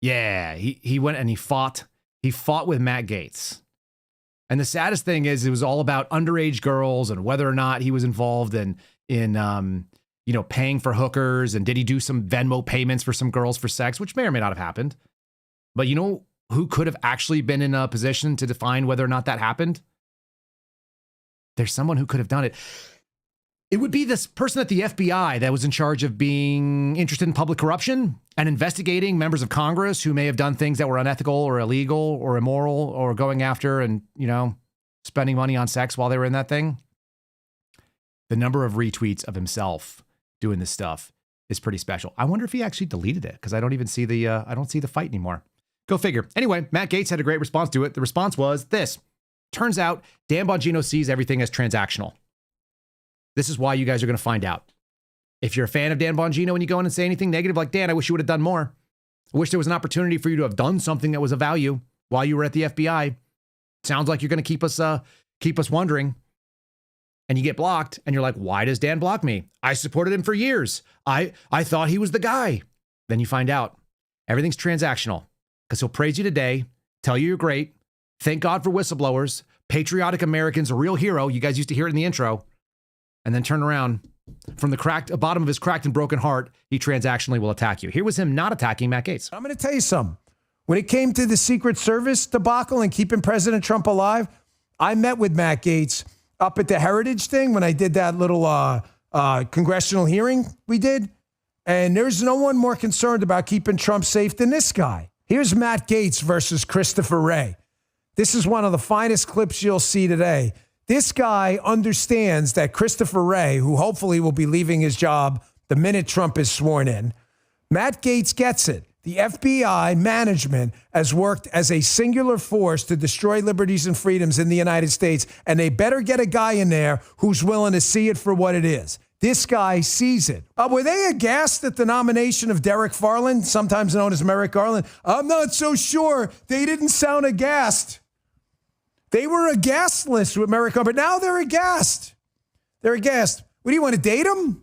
Yeah, he went and he fought with Matt Gaetz. And the saddest thing is it was all about underage girls and whether or not he was involved in paying for hookers, and did he do some Venmo payments for some girls for sex, which may or may not have happened. But you know who could have actually been in a position to define whether or not that happened? There's someone who could have done it. It would be this person at the FBI that was in charge of being interested in public corruption and investigating members of Congress who may have done things that were unethical or illegal or immoral, or going after and, spending money on sex while they were in that thing. The number of retweets of himself doing this stuff is pretty special. I wonder if he actually deleted it, because I don't even see I don't see the fight anymore. Go figure. Anyway, Matt Gaetz had a great response to it. The response was this. Turns out Dan Bongino sees everything as transactional. This is why you guys are going to find out. If you're a fan of Dan Bongino and you go in and say anything negative like, Dan, I wish you would have done more. I wish there was an opportunity for you to have done something that was of value while you were at the FBI. Sounds like you're going to keep us wondering. And you get blocked and you're like, why does Dan block me? I supported him for years. I thought he was the guy. Then you find out everything's transactional because he'll praise you today, tell you you're great. Thank God for whistleblowers, patriotic Americans, a real hero. You guys used to hear it in the intro. And then turn around from the bottom of his cracked and broken heart, he transactionally will attack you. Here was him not attacking Matt Gaetz. I'm going to tell you something. When it came to the Secret Service debacle and keeping President Trump alive, I met with Matt Gaetz up at the Heritage thing when I did that little congressional hearing we did. And there's no one more concerned about keeping Trump safe than this guy. Here's Matt Gaetz versus Christopher Wray. This is one of the finest clips you'll see today. This guy understands that Christopher Wray, who hopefully will be leaving his job the minute Trump is sworn in, Matt Gaetz gets it. The FBI management has worked as a singular force to destroy liberties and freedoms in the United States, and they better get a guy in there who's willing to see it for what it is. This guy sees it. Were they aghast at the nomination of Derek Farland, sometimes known as Merrick Garland? I'm not so sure. They didn't sound aghast. They were aghastless with Merrick Garland, but now they're aghast. They're aghast. What do you want to date him?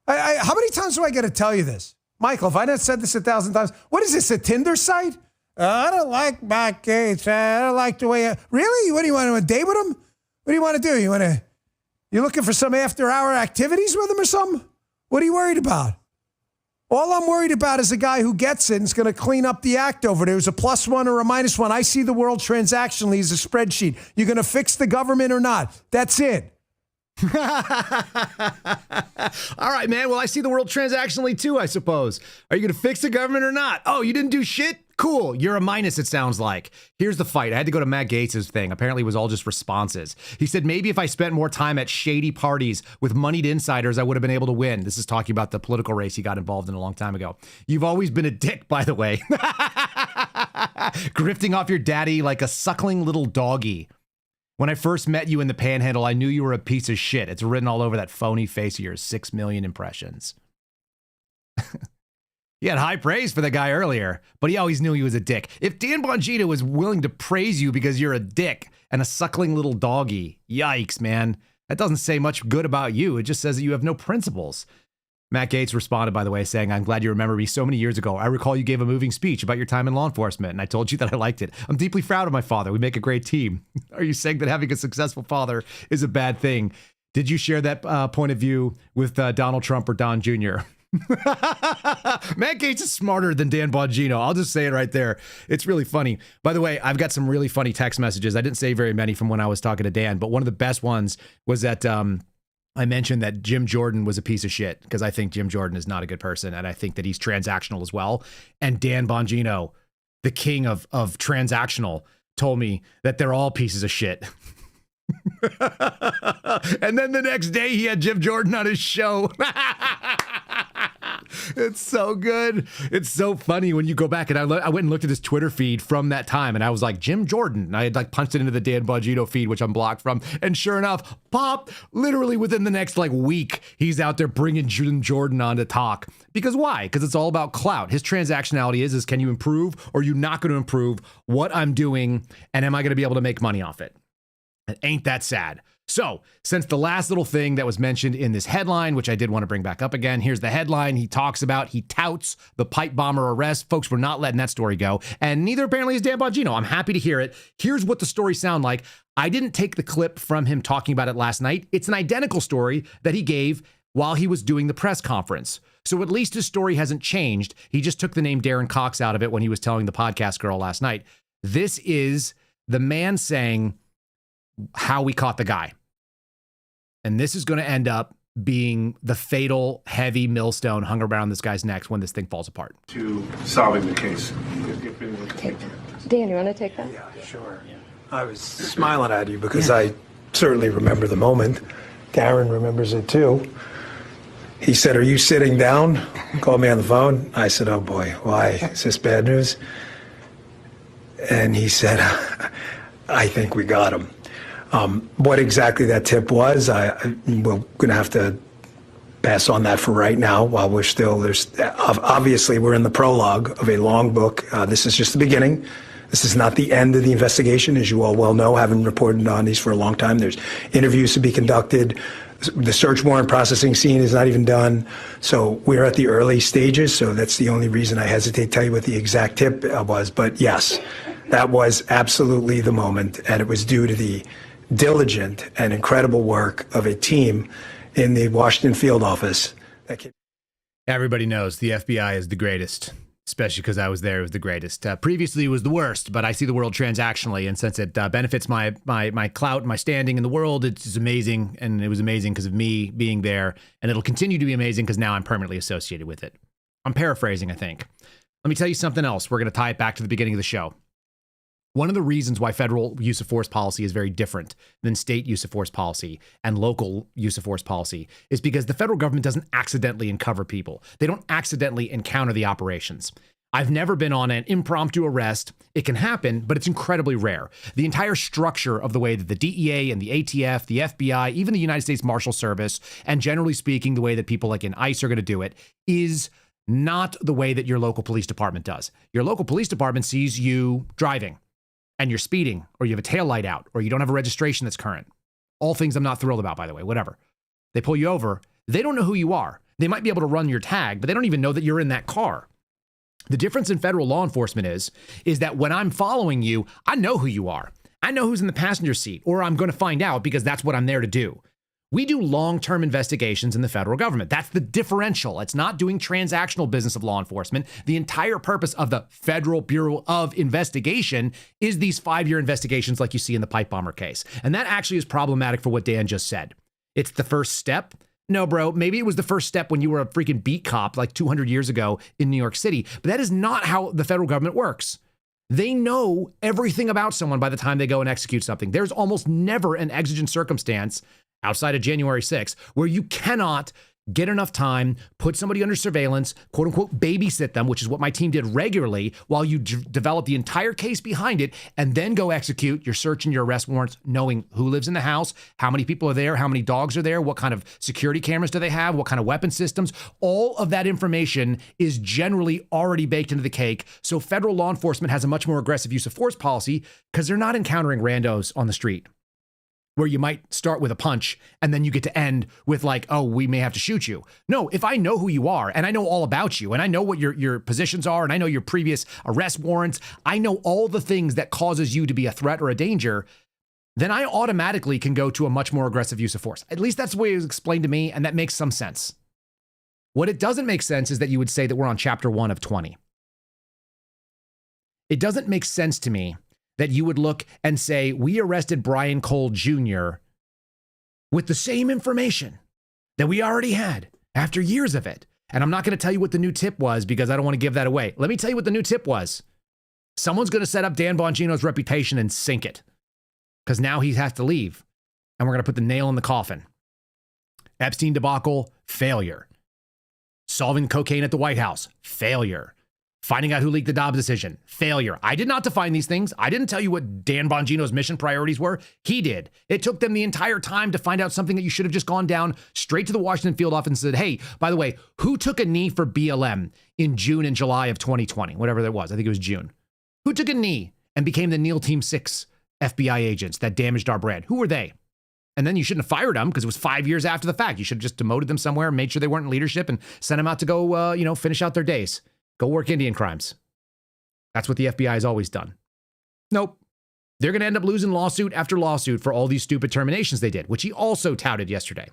How many times do I got to tell you this? Michael, if I not said this 1,000 times, what is this, a Tinder site? I don't like Matt Gaetz. I don't like the way. Really? What do you want to date with him? What do you want to do? You looking for some after-hour activities with him or something? What are you worried about? All I'm worried about is a guy who gets it and is going to clean up the act over there. There's a +1 or a -1. I see the world transactionally as a spreadsheet. You're going to fix the government or not. That's it. All right, man. Well, I see the world transactionally too, I suppose. Are you going to fix the government or not? Oh, you didn't do shit? Cool. You're a minus, it sounds like. Here's the fight. I had to go to Matt Gaetz's thing. Apparently it was all just responses. He said, maybe if I spent more time at shady parties with moneyed insiders, I would have been able to win. This is talking about the political race he got involved in a long time ago. You've always been a dick, by the way. Grifting off your daddy like a suckling little doggy. When I first met you in the Panhandle, I knew you were a piece of shit. It's written all over that phony face of yours. 6 million impressions. He had high praise for the guy earlier, but he always knew he was a dick. If Dan Bongino was willing to praise you because you're a dick and a suckling little doggy, yikes, man. That doesn't say much good about you. It just says that you have no principles. Matt Gaetz responded, by the way, saying, I'm glad you remember me so many years ago. I recall you gave a moving speech about your time in law enforcement, and I told you that I liked it. I'm deeply proud of my father. We make a great team. Are you saying that having a successful father is a bad thing? Did you share that point of view with Donald Trump or Don Jr.? Matt Gaetz is smarter than Dan Bongino. I'll just say it right there. It's really funny. By the way, I've got some really funny text messages. I didn't say very many from when I was talking to Dan, but one of the best ones was that I mentioned that Jim Jordan was a piece of shit because I think Jim Jordan is not a good person, and I think that he's transactional as well. And Dan Bongino, the king of transactional, told me that they're all pieces of shit. And then the next day he had Jim Jordan on his show. It's so good. It's so funny when you go back and I went and looked at his Twitter feed from that time and I was like, Jim Jordan. And I had punched it into the Dan Bongino feed, which I'm blocked from. And sure enough, pop, literally within the next week, he's out there bringing Jim Jordan on to talk. Because why? Because it's all about clout. His transactionality is can you improve or are you not going to improve what I'm doing? And am I going to be able to make money off it? And ain't that sad? So, since the last little thing that was mentioned in this headline, which I did want to bring back up again, here's the headline. He touts the pipe bomber arrest. Folks, we're not letting that story go. And neither apparently is Dan Bongino. I'm happy to hear it. Here's what the story sound like. I didn't take the clip from him talking about it last night. It's an identical story that he gave while he was doing the press conference. So at least his story hasn't changed. He just took the name Darren Cox out of it when he was telling the podcast girl last night. This is the man saying how we caught the guy. And this is going to end up being the fatal, heavy millstone hung around this guy's neck when this thing falls apart. To solving the case. Dan, you want to take that? Yeah, sure. I was smiling at you because I certainly remember the moment. Darren remembers it too. He said, "Are you sitting down?" Called me on the phone. I said, "Oh boy, why? Is this bad news?" And he said, "I think we got him." What exactly that tip was, we're going to have to pass on that for right now while obviously we're in the prologue of a long book. This is just the beginning. This is not the end of the investigation, as you all well know, having reported on these for a long time. There's interviews to be conducted. The search warrant processing scene is not even done. So we're at the early stages. So that's the only reason I hesitate to tell you what the exact tip was. But yes, that was absolutely the moment. And it was due to the diligent and incredible work of a team in the Washington field office. Everybody knows the FBI is the greatest, especially because I was there. It was the greatest. Previously, it was the worst, but I see the world transactionally, and since it benefits my clout, my standing in the world, it's amazing, and it was amazing because of me being there, and it'll continue to be amazing because now I'm permanently associated with it. I'm paraphrasing, I think. Let me tell you something else. We're going to tie it back to the beginning of the show. One of the reasons why federal use of force policy is very different than state use of force policy and local use of force policy is because the federal government doesn't accidentally uncover people. They don't accidentally encounter the operations. I've never been on an impromptu arrest. It can happen, but it's incredibly rare. The entire structure of the way that the DEA and the ATF, the FBI, even the United States Marshal Service, and generally speaking, the way that people like in ICE are going to do it is not the way that your local police department does. Your local police department sees you driving, and you're speeding, or you have a taillight out, or you don't have a registration that's current. All things I'm not thrilled about, by the way, whatever. They pull you over. They don't know who you are. They might be able to run your tag, but they don't even know that you're in that car. The difference in federal law enforcement is that when I'm following you, I know who you are. I know who's in the passenger seat, or I'm going to find out because that's what I'm there to do. We do long-term investigations in the federal government. That's the differential. It's not doing transactional business of law enforcement. The entire purpose of the Federal Bureau of Investigation is these 5-year investigations like you see in the pipe bomber case. And that actually is problematic for what Dan just said. It's the first step. No, bro, maybe it was the first step when you were a freaking beat cop like 200 years ago in New York City. But that is not how the federal government works. They know everything about someone by the time they go and execute something. There's almost never an exigent circumstance outside of January 6th, where you cannot get enough time, put somebody under surveillance, quote unquote, babysit them, which is what my team did regularly, while you develop the entire case behind it, and then go execute your search and your arrest warrants, knowing who lives in the house, how many people are there, how many dogs are there, what kind of security cameras do they have, what kind of weapon systems. All of that information is generally already baked into the cake. So federal law enforcement has a much more aggressive use of force policy because they're not encountering randos on the street, where you might start with a punch and then you get to end with like, oh, we may have to shoot you. No, if I know who you are and I know all about you and I know what your positions are and I know your previous arrest warrants, I know all the things that causes you to be a threat or a danger, then I automatically can go to a much more aggressive use of force. At least that's the way it was explained to me, and that makes some sense. What it doesn't make sense is that you would say that we're on chapter 1 of 20. It doesn't make sense to me that you would look and say, we arrested Brian Cole Jr. with the same information that we already had after years of it. And I'm not going to tell you what the new tip was because I don't want to give that away. Let me tell you what the new tip was. Someone's going to set up Dan Bongino's reputation and sink it because now he has to leave. And we're going to put the nail in the coffin. Epstein debacle, failure. Solving cocaine at the White House, failure. Finding out who leaked the Dobbs decision, failure. I did not define these things. I didn't tell you what Dan Bongino's mission priorities were. He did. It took them the entire time to find out something that you should have just gone down straight to the Washington field office and said, hey, by the way, who took a knee for BLM in June and July of 2020? Whatever that was. I think it was June. Who took a knee and became the NEAL Team 6 FBI agents that damaged our brand? Who were they? And then you shouldn't have fired them because it was 5 years after the fact. You should have just demoted them somewhere, made sure they weren't in leadership, and sent them out to go, finish out their days. Go work Indian crimes. That's what the FBI has always done. Nope. They're going to end up losing lawsuit after lawsuit for all these stupid terminations they did, which he also touted yesterday.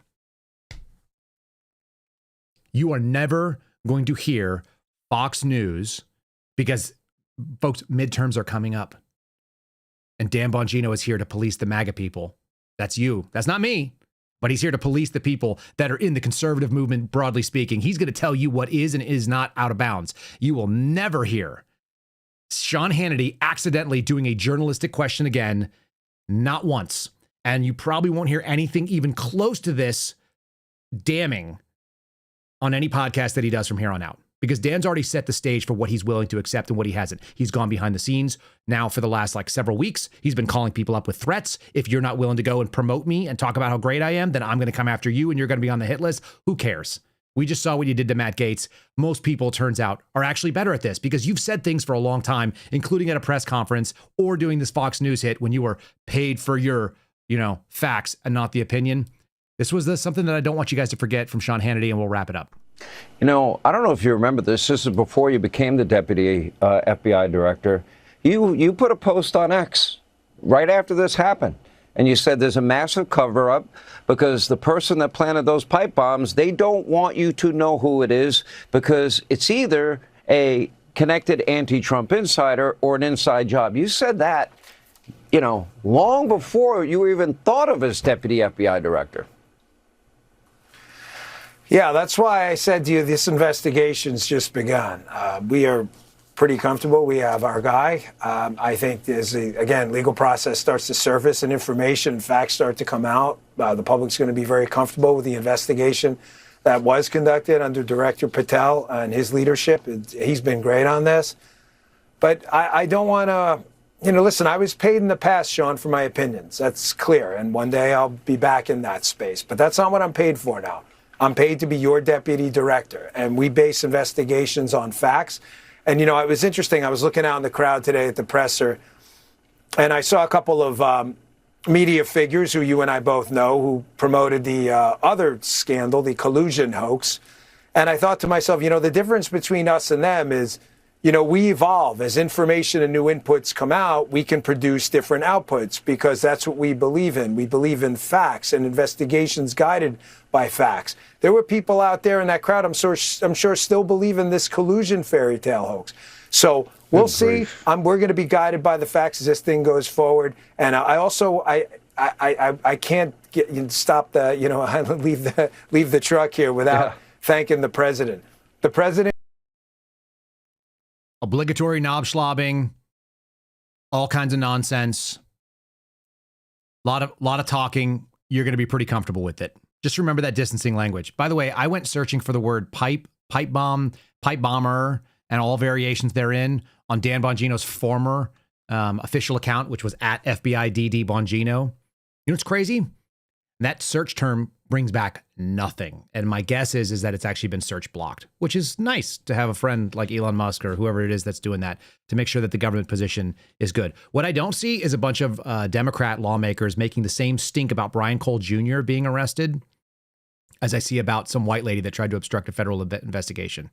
You are never going to hear Fox News because, folks, midterms are coming up. And Dan Bongino is here to police the MAGA people. That's you. That's not me. But he's here to police the people that are in the conservative movement, broadly speaking. He's going to tell you what is and is not out of bounds. You will never hear Sean Hannity accidentally doing a journalistic question again, not once. And you probably won't hear anything even close to this damning on any podcast that he does from here on out. because Dan's already set the stage for what he's willing to accept and what he hasn't. He's gone behind the scenes now for the last several weeks. He's been calling people up with threats. If you're not willing to go and promote me and talk about how great I am, then I'm going to come after you and you're going to be on the hit list. Who cares? We just saw what you did to Matt Gaetz. Most people, turns out, are actually better at this because you've said things for a long time, including at a press conference or doing this Fox News hit when you were paid for your, facts and not the opinion. This was something that I don't want you guys to forget from Sean Hannity, and we'll wrap it up. I don't know if you remember this. This is before you became the deputy FBI director. You put a post on X right after this happened. And you said there's a massive cover-up because the person that planted those pipe bombs, they don't want you to know who it is because it's either a connected anti-Trump insider or an inside job. You said that, long before you were even thought of as deputy FBI director. Yeah, that's why I said to you, this investigation's just begun. We are pretty comfortable. We have our guy. I think as legal process starts to surface and information and facts start to come out, the public's going to be very comfortable with the investigation that was conducted under Director Patel and his leadership. He's been great on this. But I don't want to, listen, I was paid in the past, Sean, for my opinions. That's clear. And one day I'll be back in that space. But that's not what I'm paid for now. I'm paid to be your deputy director. And we base investigations on facts. And, it was interesting. I was looking out in the crowd today at the presser, and I saw a couple of media figures who you and I both know who promoted the other scandal, the collusion hoax. And I thought to myself, the difference between us and them is, we evolve. As information and new inputs come out, we can produce different outputs because that's what we believe in. We believe in facts and investigations guided by facts. There were people out there in that crowd, I'm sure still believe in this collusion fairy tale hoax. So we'll see. We're going to be guided by the facts as this thing goes forward. And I can't stop leave the truck here without thanking the president. The president. Obligatory knob slobbing, all kinds of nonsense, lot of talking. You're going to be pretty comfortable with it. Just remember that distancing language. By the way, I went searching for the word pipe bomb, pipe bomber, and all variations therein on Dan Bongino's former official account, which was at FBI DD Bongino. You know what's crazy? That search term brings back nothing. And my guess is that it's actually been search blocked, which is nice to have a friend like Elon Musk or whoever it is that's doing that to make sure that the government position is good. What I don't see is a bunch of Democrat lawmakers making the same stink about Brian Cole Jr. being arrested as I see about some white lady that tried to obstruct a federal investigation.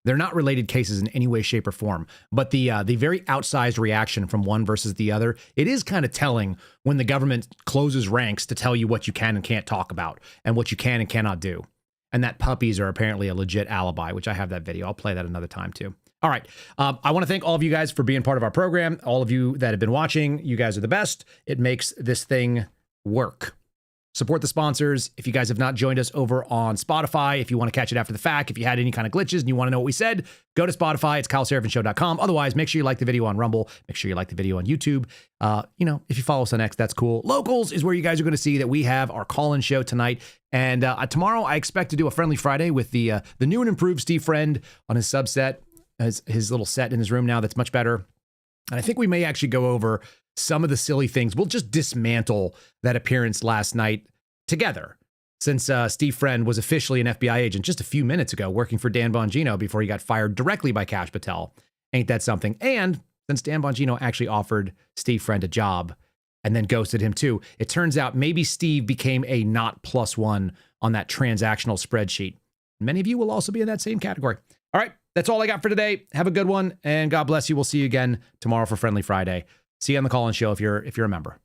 They're not related cases in any way, shape, or form. But the very outsized reaction from one versus the other, it is kind of telling when the government closes ranks to tell you what you can and can't talk about and what you can and cannot do. And that puppies are apparently a legit alibi, which I have that video. I'll play that another time too. All right. I want to thank all of you guys for being part of our program. All of you that have been watching, you guys are the best. It makes this thing work. Support the sponsors. If you guys have not joined us over on Spotify, if you want to catch it after the fact, if you had any kind of glitches and you want to know what we said, go to Spotify. It's KyleSerafinShow.com. Otherwise, make sure you like the video on Rumble. Make sure you like the video on YouTube. If you follow us on X, that's cool. Locals is where you guys are going to see that we have our call-in show tonight. And tomorrow, I expect to do a Friendly Friday with the new and improved Steve Friend on his subset, his little set in his room now that's much better. And I think we may actually go over some of the silly things. We'll just dismantle that appearance last night together, since Steve Friend was officially an FBI agent just a few minutes ago, working for Dan Bongino before he got fired directly by Kash Patel. Ain't that something? And since Dan Bongino actually offered Steve Friend a job and then ghosted him too, it turns out maybe Steve became a not +1 on that transactional spreadsheet. Many of you will also be in that same category. All right, that's all I got for today. Have a good one, and God bless you. We'll see you again tomorrow for Friendly Friday. See you on the call-in show if you're a member.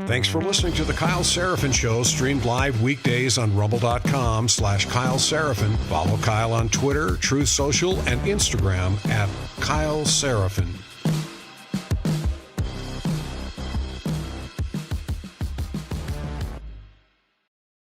Thanks for listening to The Kyle Seraphin Show, streamed live weekdays on rumble.com/Kyle Seraphin. Follow Kyle on Twitter, Truth Social, and Instagram at Kyle Seraphin.